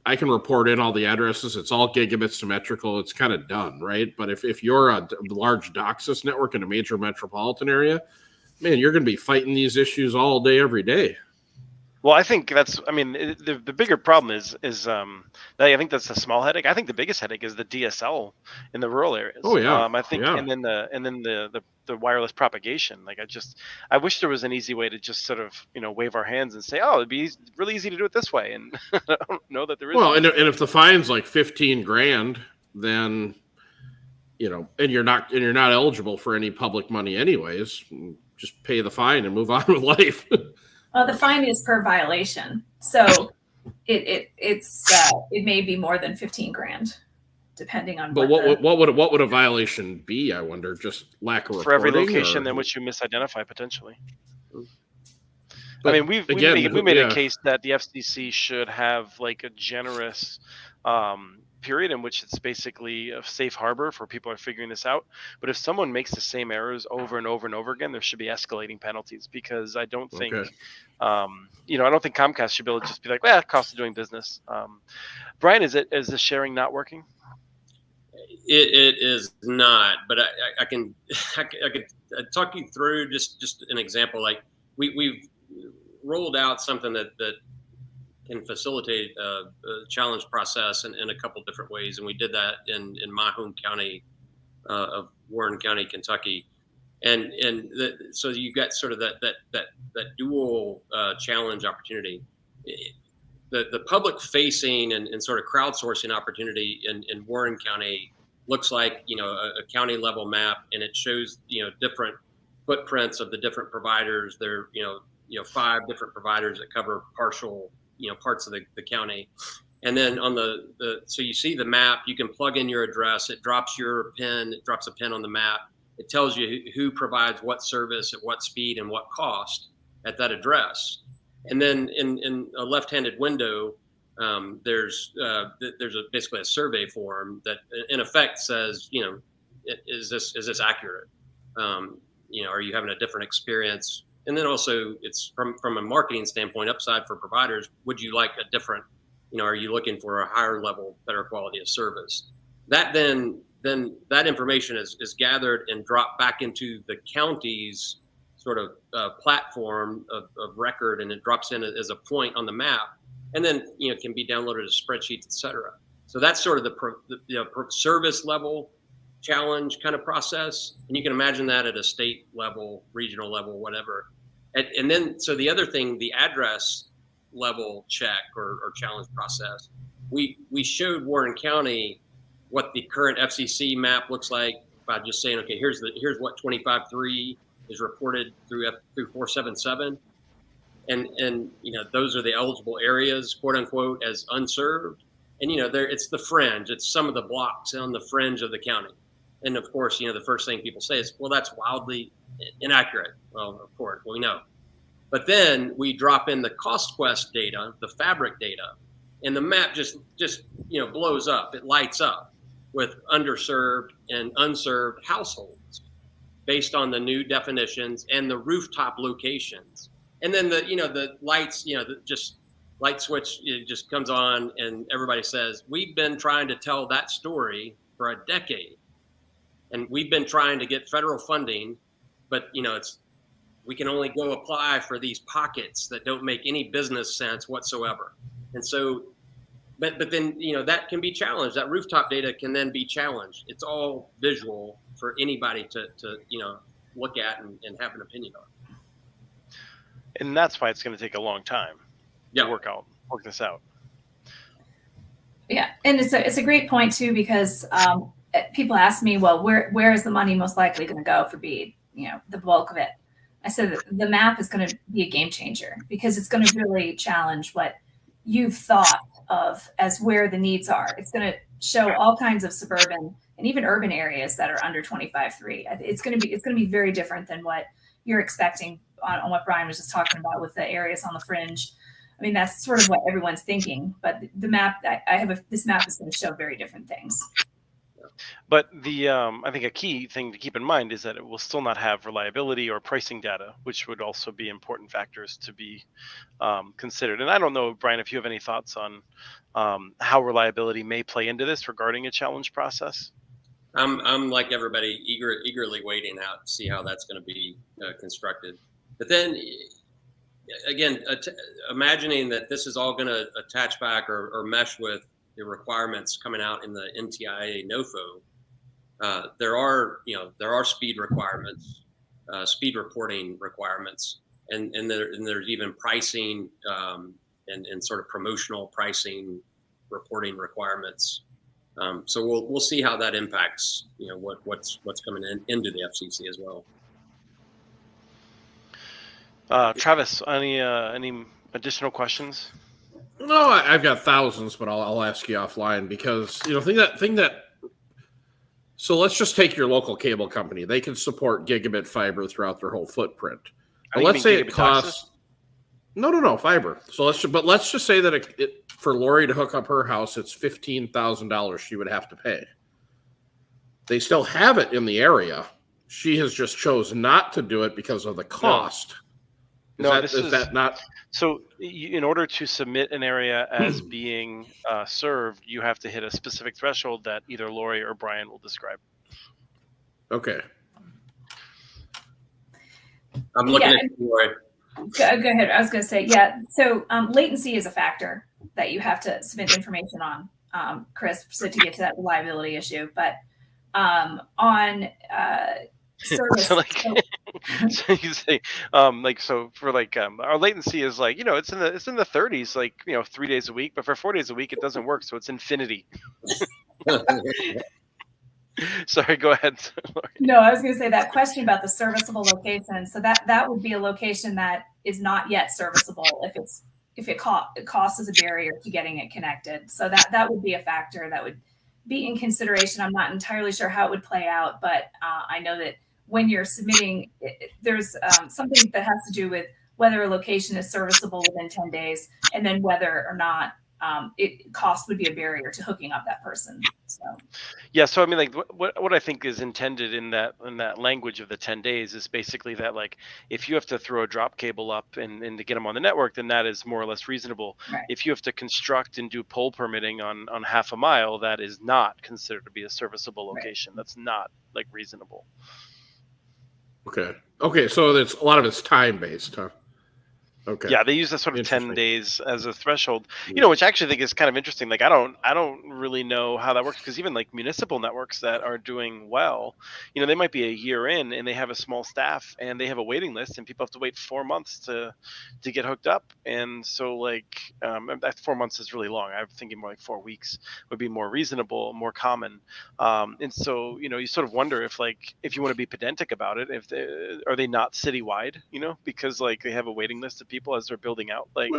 report in all the addresses. It's all gigabit symmetrical. It's kind of done, right? But if you're a large DOCSIS network in a major metropolitan area, man, you're going to be fighting these issues all day, every day. Well, I think the bigger problem is I think that's a small headache. I think the biggest headache is the DSL in the rural areas. Oh yeah, I think, yeah. and then the wireless propagation. Like, I wish there was an easy way to just sort of wave our hands and say, oh, it'd be really easy to do it this way, and I don't know that there is. Well, and if the fine's like $15,000, then and you're not eligible for any public money anyways, just pay the fine and move on with life. The fine is per violation, so it may be more than $15,000, depending on. But what would a violation be? I wonder. Just lack of reporting, for every location in which you misidentify potentially. But I mean, we made a case that the FCC should have like a generous period in which it's basically a safe harbor for people who are figuring this out. But if someone makes the same errors over and over and over again, there should be escalating penalties, because I don't think, I don't think Comcast should be able to just be like, well, cost of doing business. Brian, is the sharing not working? It is not, but I can talk you through just an example. Like we've rolled out something that can facilitate a challenge process in a couple different ways, and we did that in my home county of Warren County, Kentucky, and so you got sort of that dual challenge opportunity. The public facing and sort of crowdsourcing opportunity in Warren County looks like a county level map, and it shows different footprints of the different providers. There 5 different providers that cover partial parts of the county. And then on so you see the map, you can plug in your address, it drops a pin on the map. It tells you who provides what service at what speed and what cost at that address. And then in a left-handed window, there's basically a survey form that in effect says, is this accurate? Are you having a different experience? And then also, it's from a marketing standpoint, upside for providers. Would you like a different, are you looking for a higher level, better quality of service? That then that information is gathered and dropped back into the county's sort of platform of record, and it drops in as a point on the map, and then can be downloaded as spreadsheets, etc. So that's sort of the service level challenge kind of process, and you can imagine that at a state level, regional level, whatever. And then so the other thing, the address level check or challenge process, we showed Warren County what the current FCC map looks like by just saying, okay, here's what 25.3 is reported through 477, and those are the eligible areas, quote unquote, as unserved, and it's the fringe, it's some of the blocks on the fringe of the county, and of course the first thing people say is, well, that's wildly inaccurate. Well, of course, we know, but then we drop in the CostQuest data, the fabric data, and the map just blows up, it lights up with underserved and unserved households based on the new definitions and the rooftop locations. And then the lights, just light switch just comes on, and everybody says, we've been trying to tell that story for a decade, and we've been trying to get federal funding, but we can only go apply for these pockets that don't make any business sense whatsoever. And so but then that can be challenged. That rooftop data can then be challenged. It's all visual for anybody to look at and have an opinion on. And that's why it's going to take a long time to work this out. Yeah, and it's a great point too, because people ask me, well, where is the money most likely going to go for BEAD? The bulk of it. I said that the map is going to be a game changer, because it's going to really challenge what you've thought of as where the needs are. It's going to show all kinds of suburban and even urban areas that are under 25.3. It's going to be very different than what you're expecting on what Brian was just talking about with the areas on the fringe. I mean, that's sort of what everyone's thinking, but the map, this map is going to show very different things. But I think a key thing to keep in mind is that it will still not have reliability or pricing data, which would also be important factors to be considered. And I don't know, Brian, if you have any thoughts on how reliability may play into this regarding a challenge process. I'm like everybody, eagerly waiting out to see how that's going to be constructed. But then again, imagining that this is all going to attach back or mesh with the requirements coming out in the NTIA NOFO, there are speed requirements, speed reporting requirements, and there's even pricing and sort of promotional pricing reporting requirements. So we'll see how that impacts what's coming into the FCC as well. Travis, any additional questions? No, I've got thousands, but I'll ask you offline, because thing that. So let's just take your local cable company. They can support gigabit fiber throughout their whole footprint. But let's say it costs. No, fiber. So let's just say that for Lori to hook up her house, it's $15,000 she would have to pay. They still have it in the area. She has just chosen not to do it because of the cost. Is that not? So in order to submit an area as being served, you have to hit a specific threshold that either Lori or Brian will describe. Okay. I'm looking at Lori. Go ahead. I was going to say, so latency is a factor that you have to submit information on, Chris, so to get to that reliability issue. But on service, so you say, so for our latency is it's in the 30s, 3 days a week, but for 4 days a week it doesn't work, so it's infinity. Sorry, go ahead. No, I was going to say that question about the serviceable location. So that would be a location that is not yet serviceable if it costs as a barrier to getting it connected. So that would be a factor that would be in consideration. I'm not entirely sure how it would play out, but I know that when you're submitting, there's something that has to do with whether a location is serviceable within 10 days, and then whether or not cost would be a barrier to hooking up that person. So Yeah, so I mean, like, what I think is intended in that language of the 10 days is basically that, like, if you have to throw a drop cable up and to get them on the network, then that is more or less reasonable. right. If you have to construct and do pole permitting on half a mile, that is not considered to be a serviceable location. That's not like reasonable. Okay, so it's a lot of it's time based, huh? Okay. Yeah, they use that sort of 10 Interesting. days as a threshold, which I actually think is kind of interesting. Like, I don't really know how that works, because even like municipal networks that are doing well, they might be a year in and they have a small staff and they have a waiting list and people have to wait 4 months to get hooked up. And so, like, that 4 months is really long. I'm thinking more like 4 weeks would be more reasonable, more common. And so, you sort of wonder if you want to be pedantic about it, are they not citywide, because like they have a waiting list of people as they're building out. Like,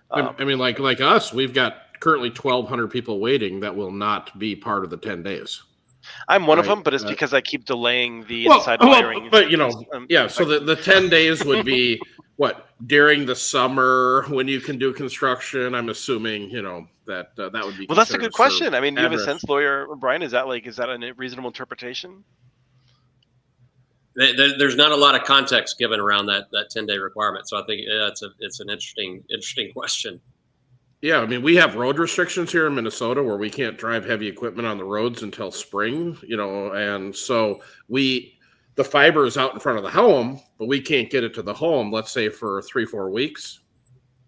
Well, I mean, like us, we've got currently 1,200 people waiting that will not be part of the 10 days. I'm one of Right, them, but it's because I keep delaying the inside wiring. But so the 10 days would be what, during the summer when you can do construction. I'm assuming that would be. Well, that's a good question. I mean, do you have a address. sense, lawyer Brian? Is that a reasonable interpretation? There's not a lot of context given around that 10-day requirement, so I think it's an interesting question. Yeah, I mean, we have road restrictions here in Minnesota where we can't drive heavy equipment on the roads until spring, and so the fiber is out in front of the home, but we can't get it to the home, let's say for 3-4 weeks.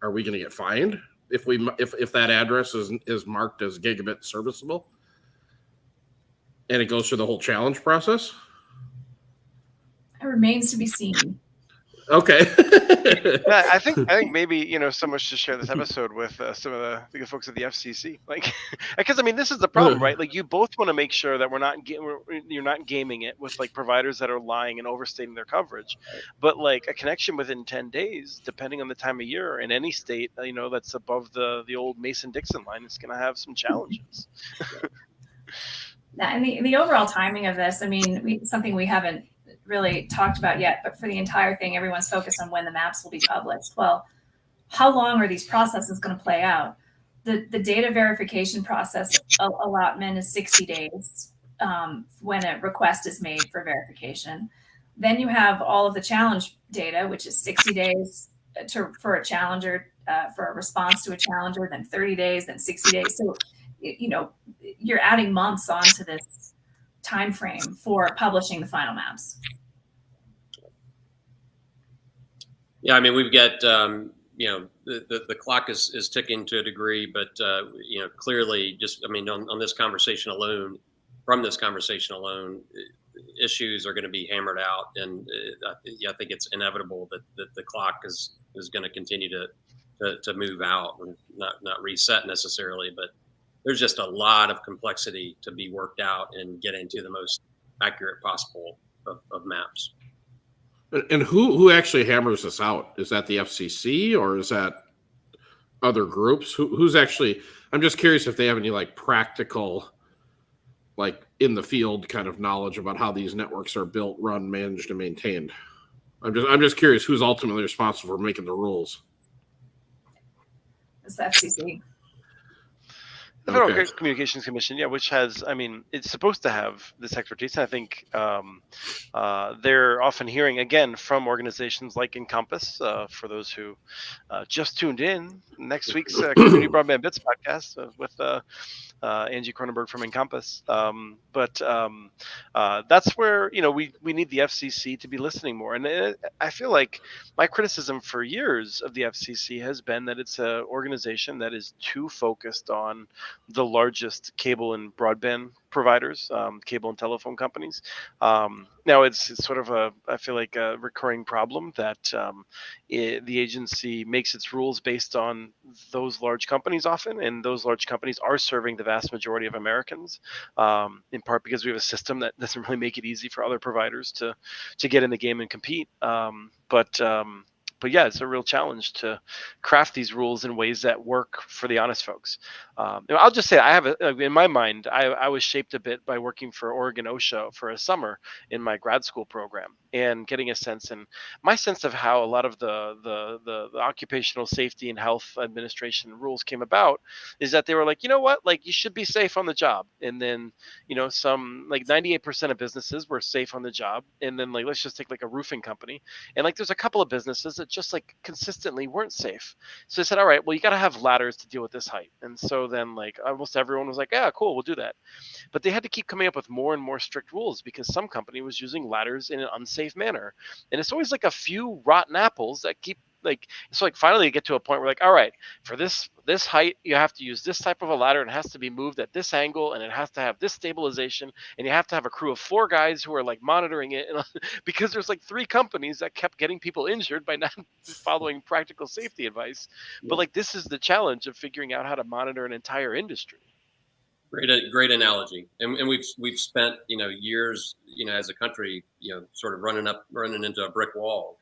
Are we going to get fined if that address is marked as gigabit serviceable and it goes through the whole challenge process? It remains to be seen. Okay. Yeah, I think maybe someone should share this episode with some of the folks at the FCC, like, because I mean, this is the problem, right? Like, you both want to make sure that you're not gaming it with like providers that are lying and overstating their coverage, but like a connection within 10 days, depending on the time of year in any state, that's above the old Mason-Dixon line, is going to have some challenges. And the overall timing of this, I mean, something we haven't really talked about yet, but for the entire thing, everyone's focused on when the maps will be published. Well, how long are these processes going to play out? The data verification process allotment is 60 days when a request is made for verification. Then you have all of the challenge data, which is 60 days for a challenger, for a response to a challenger, then 30 days, then 60 days. So, you're adding months onto this time frame for publishing the final maps. Yeah, I mean, we've got the clock is ticking to a degree, but clearly, just on this conversation alone, issues are going to be hammered out, and I think it's inevitable that the clock is going to continue to move out and not reset necessarily, but there's just a lot of complexity to be worked out and get into the most accurate possible of maps. And who actually hammers this out? Is that the FCC or is that other groups? Who's actually? I'm just curious if they have any like practical, like in the field kind of knowledge about how these networks are built, run, managed, and maintained. I'm just curious who's ultimately responsible for making the rules. It's the FCC. The Federal Communications Commission, which has, it's supposed to have this expertise. And I think they're often hearing, again, from organizations like Encompass, for those who just tuned in, next week's Community Broadband Bits podcast with Angie Cronenberg from Encompass. But that's where, we need the FCC to be listening more. And I feel like my criticism for years of the FCC has been that it's an organization that is too focused on the largest cable and broadband providers, cable and telephone companies. Now it's sort of I feel like a recurring problem that the agency makes its rules based on those large companies often, and those large companies are serving the vast majority of Americans, in part because we have a system that doesn't really make it easy for other providers to get in the game and compete. But yeah, it's a real challenge to craft these rules in ways that work for the honest folks. I'll just say I have in my mind, I was shaped a bit by working for Oregon OSHA for a summer in my grad school program, and getting a sense, and my sense of how a lot of the occupational safety and health administration rules came about is that they were like, you know what, like you should be safe on the job. And then, some like 98% of businesses were safe on the job. And then like, let's just take like a roofing company. And like, there's a couple of businesses that just like consistently weren't safe. So they said, all right, well, you got to have ladders to deal with this height. And so then like almost everyone was like, yeah, cool, we'll do that. But they had to keep coming up with more and more strict rules because some company was using ladders in an unsafe manner. And it's always like a few rotten apples that keep like, so like finally you get to a point where like, all right, for this height, you have to use this type of a ladder, and it has to be moved at this angle, and it has to have this stabilization, and you have to have a crew of 4 guys who are like monitoring it. And because there's like 3 companies that kept getting people injured by not following practical safety advice. But like, this is the challenge of figuring out how to monitor an entire industry. Great analogy. And we've spent, years, as a country, sort of running into a brick wall.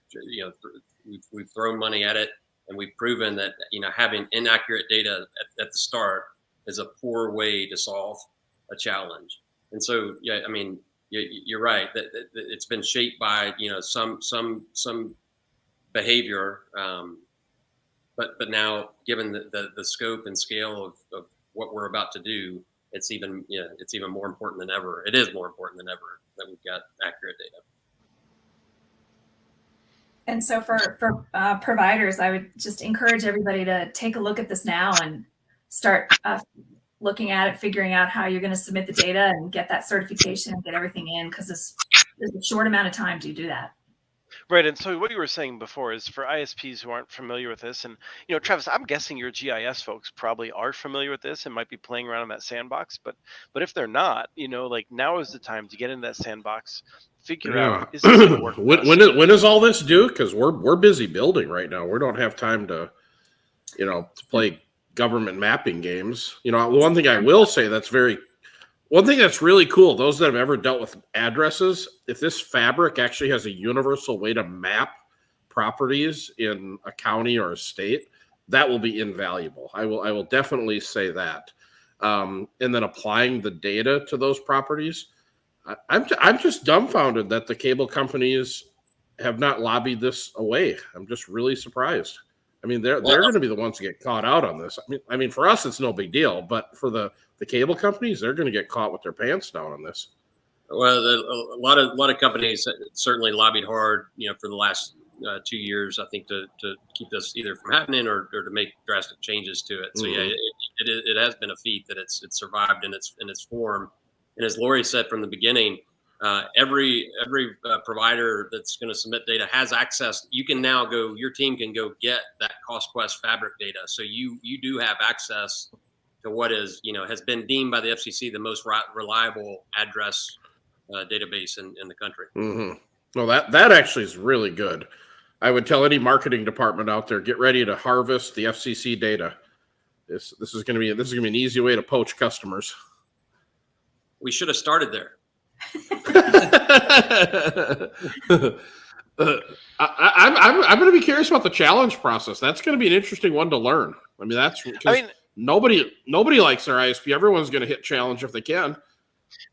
We've thrown money at it, and we've proven that, having inaccurate data at the start is a poor way to solve a challenge. And so, yeah, I mean, you're right that it's been shaped by, some behavior. But now, given the scope and scale of what we're about to do, it's even more important than ever. It is more important than ever that we've got accurate data. And so for providers, I would just encourage everybody to take a look at this now and start looking at it, figuring out how you're going to submit the data and get that certification and get everything in, because there's a short amount of time to do that. Right. And so what you were saying before is for ISPs who aren't familiar with this, and, Travis, I'm guessing your GIS folks probably are familiar with this and might be playing around in that sandbox. But if they're not, like now is the time to get into that sandbox, figure out, is this going to work? When is all this due? Because we're busy building right now. We don't have time to, to play government mapping games. One thing I will say one thing that's really cool, those that have ever dealt with addresses, if this fabric actually has a universal way to map properties in a county or a state, that will be invaluable. I will definitely say that. And then applying the data to those properties, I'm just dumbfounded that the cable companies have not lobbied this away. I'm just really surprised. I mean, they're going to be the ones to get caught out on this. I mean, for us, it's no big deal, but for the cable companies, they're going to get caught with their pants down on this. Well, a lot of companies certainly lobbied hard, for the last 2 years, I think, to keep this either from happening or to make drastic changes to it. So yeah, it has been a feat that it's survived in its form. And as Lori said from the beginning, every provider that's going to submit data has access. You can now your team can go get that CostQuest Fabric data. So you do have access to what has been deemed by the FCC the most reliable address database in the country. Mm-hmm. Well, that actually is really good. I would tell any marketing department out there, get ready to harvest the FCC data. This is going to be an easy way to poach customers. We should have started there. I'm going to be curious about the challenge process. That's going to be an interesting one to learn. I mean, nobody likes their ISP. Everyone's going to hit challenge if they can.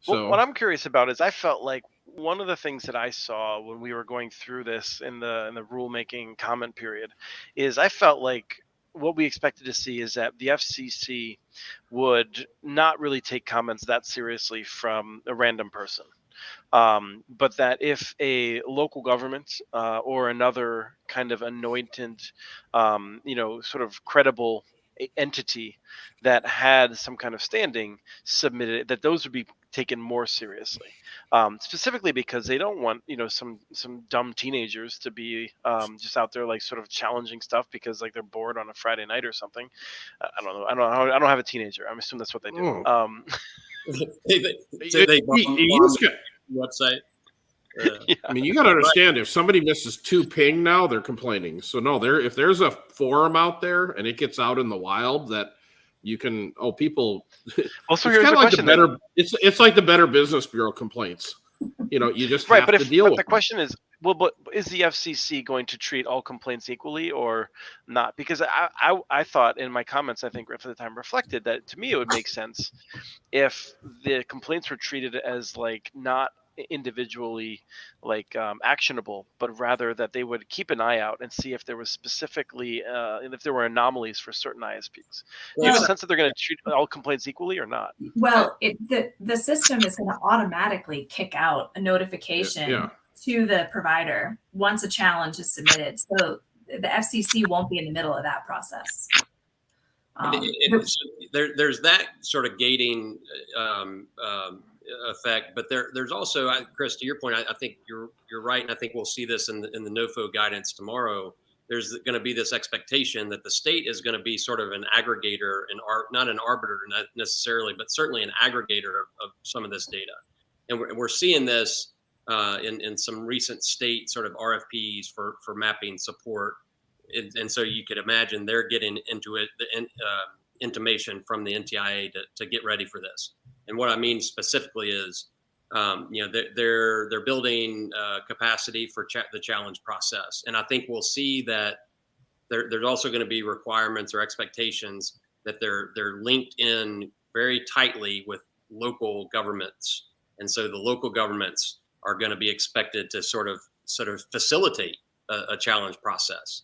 So well, what I'm curious about is I felt like one of the things that I saw when we were going through this in the rulemaking comment period is I felt like what we expected to see is that the FCC would not really take comments that seriously from a random person. But that if a local government or another kind of anointed, sort of credible entity that had some kind of standing submitted, that those would be taken more seriously, specifically because they don't want some dumb teenagers to be just out there like sort of challenging stuff because like they're bored on a Friday night or something. I don't know. I don't have a teenager. I'm assuming that's what they do. They website. Yeah. I mean, you got to understand, if somebody misses 2 ping now, they're complaining. So no, if there's a forum out there and it gets out in the wild that you can, people. Also, here's the question. It's like the Better Business Bureau complaints. You just Right, have to deal but with the them. question is, well, but is the FCC going to treat all complaints equally or not? Because I thought in my comments, I think at the time reflected that to me it would make sense if the complaints were treated as like not individually like actionable, but rather that they would keep an eye out and see if there was specifically and if there were anomalies for certain ISPs. Do you have a sense that they're going to treat all complaints equally or not? Well, the system is going to automatically kick out a notification to the provider once a challenge is submitted. So the FCC won't be in the middle of that process. There's that sort of gating effect, but there's also, Chris, to your point, I think you're right, and I think we'll see this in the NOFO guidance tomorrow. There's going to be this expectation that the state is going to be sort of an aggregator and not an arbiter necessarily, but certainly an aggregator of some of this data, and we're seeing this in some recent state sort of RFPs for mapping support. And so you could imagine they're getting into it, the intimation from the NTIA to get ready for this. And what I mean specifically is, they're building capacity for the challenge process. And I think we'll see that there's also going to be requirements or expectations that they're linked in very tightly with local governments. And so the local governments are going to be expected to sort of facilitate a challenge process.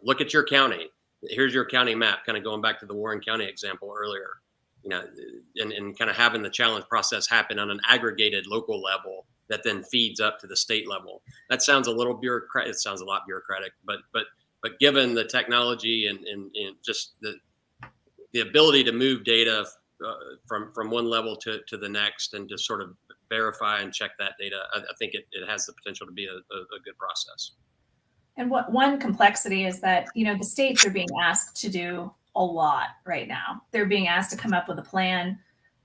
Look at your county. Here's your county map, kind of going back to the Warren County example earlier, and kind of having the challenge process happen on an aggregated local level that then feeds up to the state level. That sounds a little bureaucratic. It sounds a lot bureaucratic, but given the technology and just the ability to move data from one level to the next and just sort of verify and check that data, I think it has the potential to be a good process. And one complexity is that, the states are being asked to do a lot right now. They're being asked to come up with a plan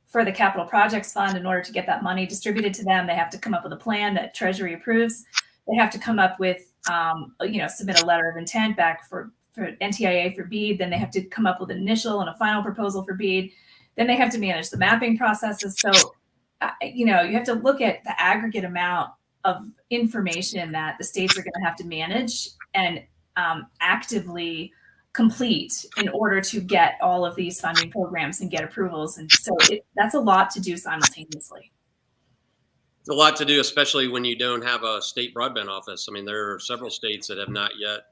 for the Capital Projects Fund. In order to get that money distributed to them, they have to come up with a plan that Treasury approves. They have to come up with, submit a letter of intent back for NTIA for BEAD. Then they have to come up with an initial and a final proposal for BEAD. Then they have to manage the mapping processes. So, you have to look at the aggregate amount of information that the states are going to have to manage and actively complete in order to get all of these funding programs and get approvals. And so that's a lot to do simultaneously. It's a lot to do, especially when you don't have a state broadband office. I mean, there are several states that have not yet,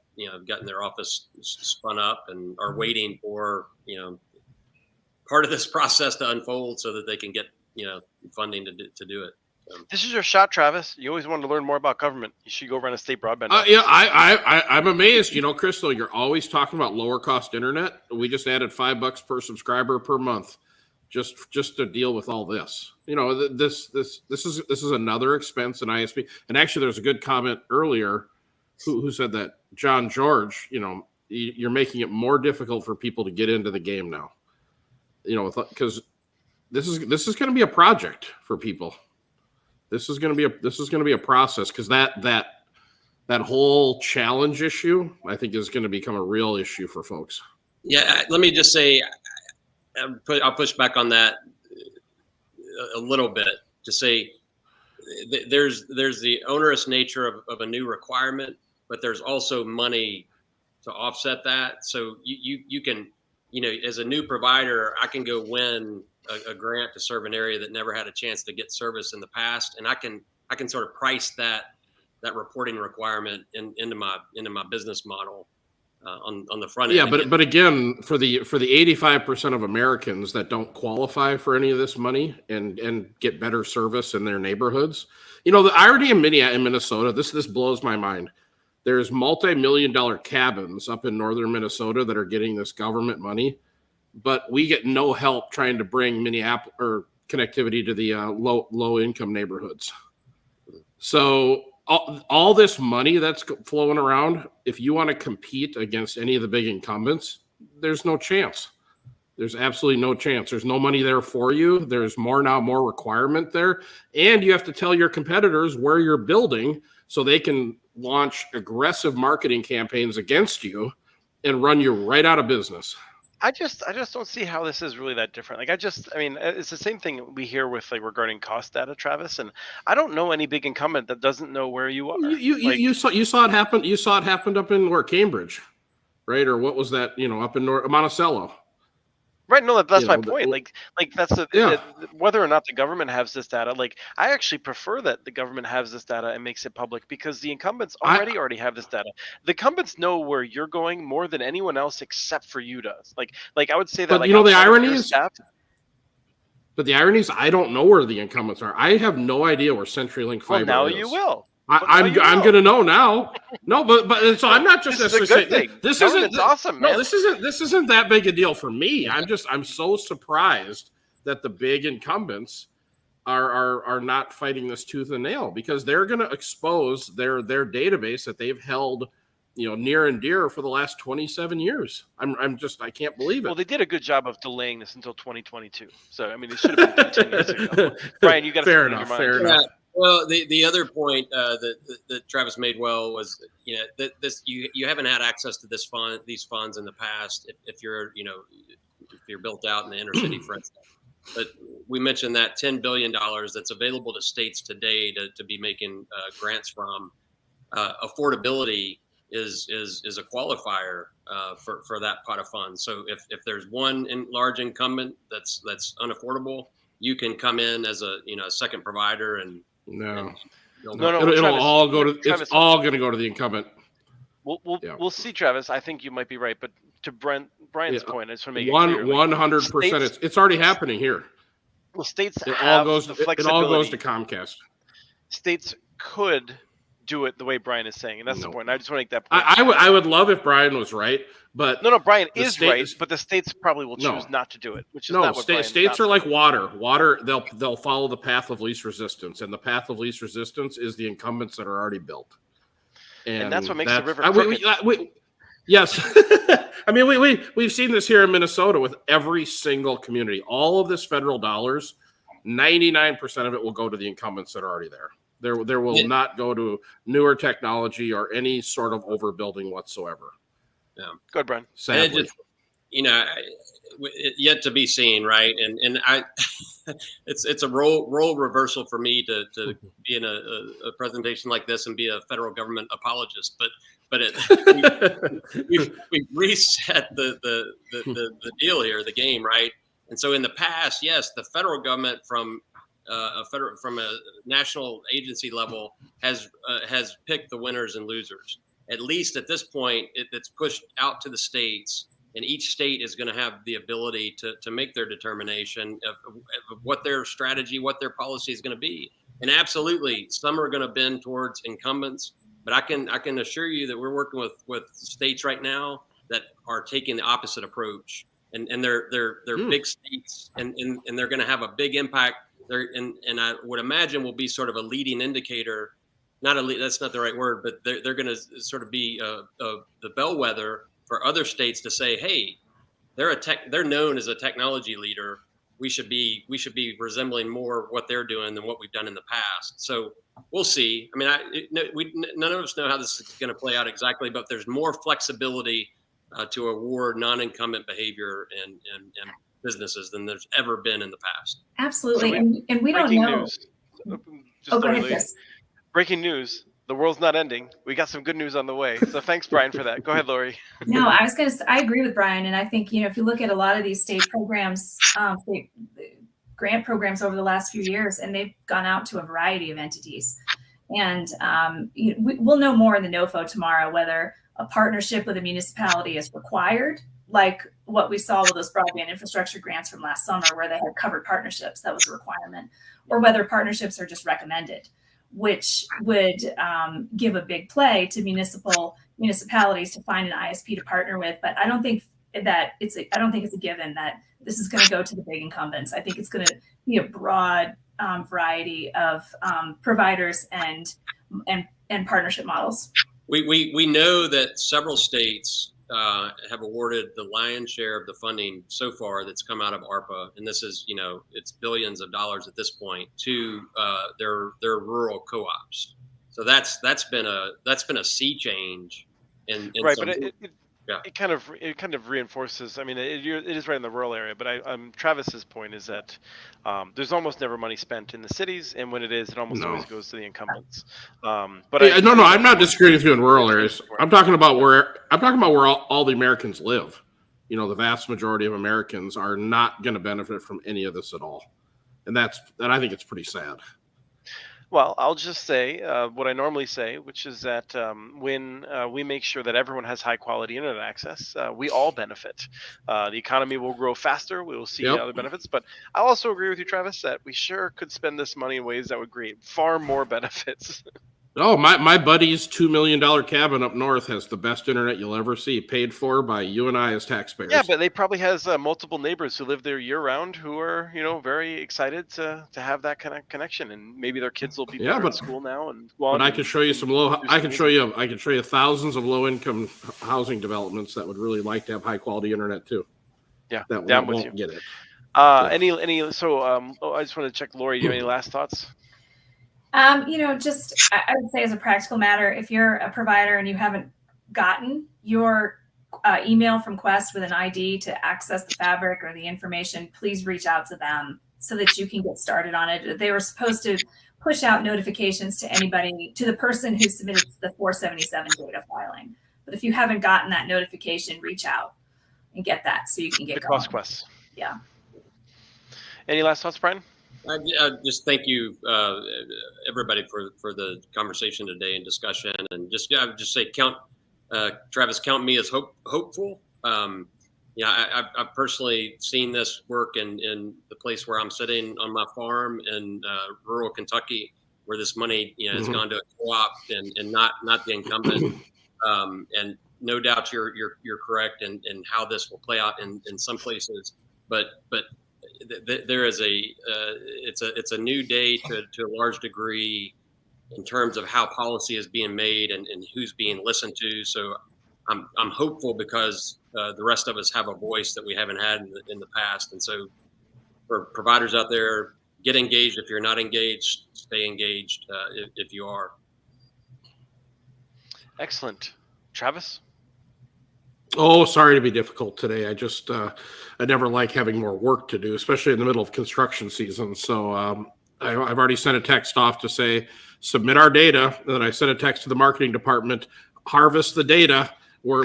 gotten their office spun up and are waiting for, part of this process to unfold so that they can get, funding to do it. This is your shot, Travis. You always wanted to learn more about government. You should go run a state broadband office. Yeah, I'm amazed. Crystal, you're always talking about lower cost internet. We just added $5 per subscriber per month, just to deal with all this. This is another expense in ISP. And actually, there's a good comment earlier. Who said that? John George. You're making it more difficult for people to get into the game now. Because this is going to be a project for people. This is going to be a process, because that whole challenge issue, I think, is going to become a real issue for folks. Yeah, let me just say, I'll push back on that a little bit to say there's the onerous nature of a new requirement, but there's also money to offset that. So you can, as a new provider, I can go win a grant to serve an area that never had a chance to get service in the past, and I can sort of price that reporting requirement into my business model on the front end. Yeah, but again, for the 85% of Americans that don't qualify for any of this money and get better service in their neighborhoods, the irony in Minnesota, this blows my mind. There's multi-million-dollar cabins up in northern Minnesota that are getting this government money, but we get no help trying to bring Minneapolis or connectivity to the low income neighborhoods. So all this money that's flowing around, if you want to compete against any of the big incumbents, there's no chance. There's absolutely no chance. There's no money there for you. There's more requirement there. And you have to tell your competitors where you're building so they can launch aggressive marketing campaigns against you and run you right out of business. I just don't see how this is really that different. Like I mean, it's the same thing we hear with like regarding cost data, Travis, and I don't know any big incumbent that doesn't know where you are. You saw it happen. You saw it happen up in Cambridge, right? Or what was that? Up in Monticello. Right, no, that's my point. Like that's whether or not the government has this data. Like, I actually prefer that the government has this data and makes it public because the incumbents already have this data. The incumbents know where you're going more than anyone else except for you does. Like I would say that. But the irony is. But the irony is, I don't know where the incumbents are. I have no idea where CenturyLink Fiber is. Well, now you will. I'm going to know now. No, but so I'm not just necessarily saying this isn't. It's awesome, man. No, this isn't that big a deal for me. I'm so surprised that the big incumbents are not fighting this tooth and nail, because they're going to expose their database that they've held, near and dear for the last 27 years. I can't believe it. Well, they did a good job of delaying this until 2022. So I mean, it should have been 10 years ago. Brian, you got to fair enough. Well, the other point that Travis made was, that you haven't had access to these funds in the past if you're built out in the inner city, for instance. But we mentioned that $10 billion that's available to states today to be making grants from. Affordability is a qualifier for that pot of funds. So if there's one large incumbent that's unaffordable, you can come in as a second provider and. No. It'll all go to. It's all going to go to the incumbent. We'll see, Travis. I think you might be right, but to Brian's point, I just want to make it clear. 100%. It's already happening here. Well, states it have all goes. the flexibility. It all goes to Comcast. States could do it the way Brian is saying, and that's the point. I just want to make that point. I would love if Brian was right, but Brian is right, but the states probably will choose not to do it, which is not what states are like water. Water, they'll follow the path of least resistance, and the path of least resistance is the incumbents that are already built, and that's what makes the river crooked. Yes, I mean we've seen this here in Minnesota with every single community. All of this federal dollars, 99% of it will go to the incumbents that are already there. There will not go to newer technology or any sort of overbuilding whatsoever. Yeah, go ahead, Brian. Sadly, yet to be seen, right? And it's a role reversal for me to be in a presentation like this and be a federal government apologist, but we've reset the deal here, the game, right? And so in the past, yes, the federal government from a national agency level has picked the winners and losers. At least at this point, it's pushed out to the states, and each state is going to have the ability to make their determination of what their strategy, what their policy is going to be. And absolutely, some are going to bend towards incumbents, but I can assure you that we're working with states right now that are taking the opposite approach, and they're big states, and they're going to have a big impact. And I would imagine will be sort of a leading indicator. That's not the right word, but they're going to sort of be the bellwether for other states to say, hey, they're known as a technology leader. We should be resembling more what they're doing than what we've done in the past. So we'll see. I mean, none of us know how this is going to play out exactly, but there's more flexibility to award non-incumbent behavior and businesses than there's ever been in the past. Absolutely, and we don't know. Go ahead, Chris. Breaking news: the world's not ending. We got some good news on the way. So thanks, Brian, for that. Go ahead, Lori. No, I agree with Brian, and I think if you look at a lot of these state programs, grant programs over the last few years, and they've gone out to a variety of entities, and we'll know more in the NOFO tomorrow whether a partnership with a municipality is required, like what we saw with those broadband infrastructure grants from last summer, where they had covered partnerships, that was a requirement, or whether partnerships are just recommended, which would give a big play to municipalities to find an ISP to partner with. But I don't think it's a given that this is going to go to the big incumbents. I think it's going to be a broad variety of providers and partnership models. We know that several states have awarded the lion's share of the funding so far that's come out of ARPA, and this is it's billions of dollars at this point to their rural co-ops. So that's been a sea change. Right, but it kind of reinforces. I mean, it is right in the rural area, but Travis's point is that there's almost never money spent in the cities, and when it is, it almost always goes to the incumbents. But I'm not disagreeing with you in rural areas. I'm talking about where all the Americans live. You know, the vast majority of Americans are not going to benefit from any of this at all, and I think it's pretty sad. Well, I'll just say what I normally say, which is that when we make sure that everyone has high quality internet access, we all benefit. The economy will grow faster. We will see other benefits. But I also agree with you, Travis, that we sure could spend this money in ways that would create far more benefits. Oh, my buddy's $2 million cabin up north has the best internet you'll ever see, paid for by you and I as taxpayers. Yeah, but they probably has multiple neighbors who live there year round who are, very excited to have that kind of connection, and maybe their kids will be better at school now. But I can show you I can show you thousands of low income housing developments that would really like to have high quality internet too. Yeah, that down won't with you. Get it. Any? So I just want to check, Lori. Do you have any last thoughts? I would say as a practical matter, if you're a provider and you haven't gotten your email from Quest with an ID to access the fabric or the information, please reach out to them so that you can get started on it. They were supposed to push out notifications to the person who submitted the 477 data filing. But if you haven't gotten that notification, reach out and get that so you can get going. Quest. Yeah. Any last thoughts, Brian? I just thank you, everybody, for the conversation today and discussion. And I would just say, Travis, count me as hopeful. I've personally seen this work in the place where I'm sitting on my farm in rural Kentucky, where this money has gone to a co-op and not the incumbent. And no doubt you're correct in how this will play out in some places, but there is it's a new day to a large degree in terms of how policy is being made and who's being listened to. So I'm hopeful because the rest of us have a voice that we haven't had in the past. And so for providers out there, get engaged. If you're not engaged, stay engaged if you are. Excellent. Travis? Oh, sorry to be difficult today. I just I never like having more work to do, especially in the middle of construction season. So I've already sent a text off to say submit our data. And then I sent a text to the marketing department, harvest the data. Where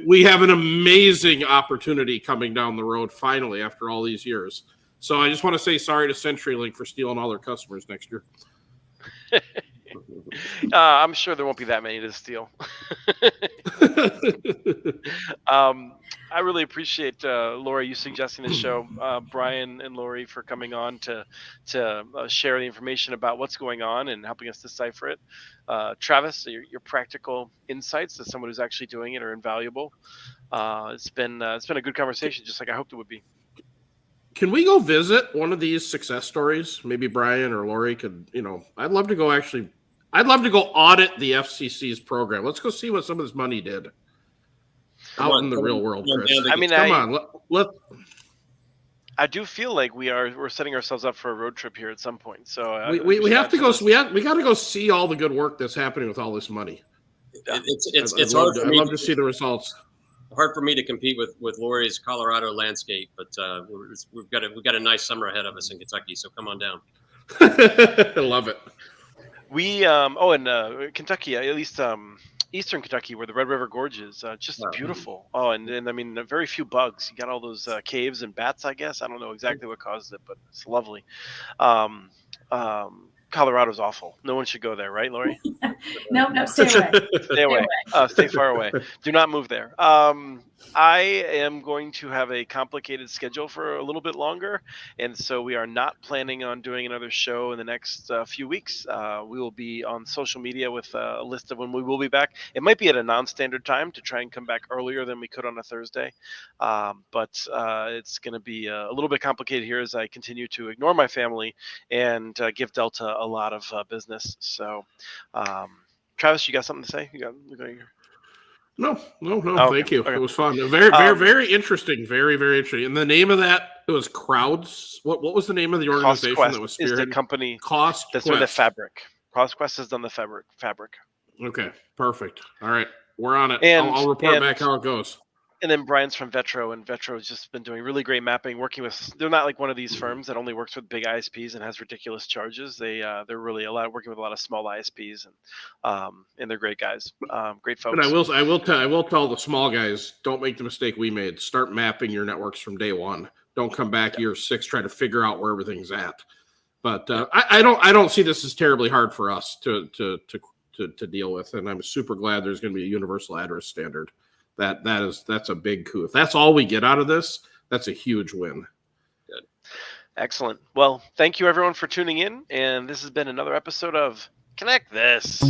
we have an amazing opportunity coming down the road finally after all these years. So I just want to say sorry to CenturyLink for stealing all their customers next year. I'm sure there won't be that many to steal. I really appreciate Lori, you suggesting this show, Brian and Lori for coming on to share the information about what's going on and helping us decipher it. Travis, your practical insights as someone who's actually doing it are invaluable. It's been a good conversation, just like I hoped it would be. Can we go visit one of these success stories? Maybe Brian or Lori could, I'd love to go audit the FCC's program. Let's go see what some of this money did out in the real world, Chris. I mean, come on. I do feel like we're setting ourselves up for a road trip here at some point. So we have to go. We got to go see all the good work that's happening with all this money. It's hard for me. I'd love to see the results. Hard for me to compete with Lori's Colorado landscape, but we've got a nice summer ahead of us in Kentucky. So come on down. I love it. We in Kentucky, at least eastern Kentucky, where the Red River Gorge is, just beautiful. Oh, and I mean, very few bugs. You got all those caves and bats, I guess. I don't know exactly what caused it, but it's lovely. Colorado's awful. No one should go there, right, Lori? No, stay away. Stay away. Stay far away. Do not move there. I am going to have a complicated schedule for a little bit longer, and so we are not planning on doing another show in the next few weeks. We will be on social media with a list of when we will be back. It might be at a non-standard time to try and come back earlier than we could on a Thursday, but it's going to be a little bit complicated here as I continue to ignore my family and give Delta a lot of business. So, Travis, you got something to say? No. Okay. Thank you. Okay. It was fun. Very interesting. Very, very interesting. And the name of that, it was Crowds. What was the name of the organization that was spearheading? Is the company Cost that's Quest. doing the fabric. Cost Quest has done the fabric. Okay, perfect. All right. We're on it. And I'll report back how it goes. And then Brian's from VETRO, and VETRO has just been doing really great mapping, working with. They're not like one of these firms that only works with big ISPs and has ridiculous charges. They're really working with a lot of small ISPs, and they're great guys, great folks. But I will tell the small guys, don't make the mistake we made. Start mapping your networks from day one. Don't come back year 6 trying to figure out where everything's at. But I don't see this as terribly hard for us to deal with, and I'm super glad there's going to be a universal address standard. That's a big coup. If that's all we get out of this, that's a huge win. Good. Excellent. Well, thank you everyone for tuning in, and this has been another episode of Connect This.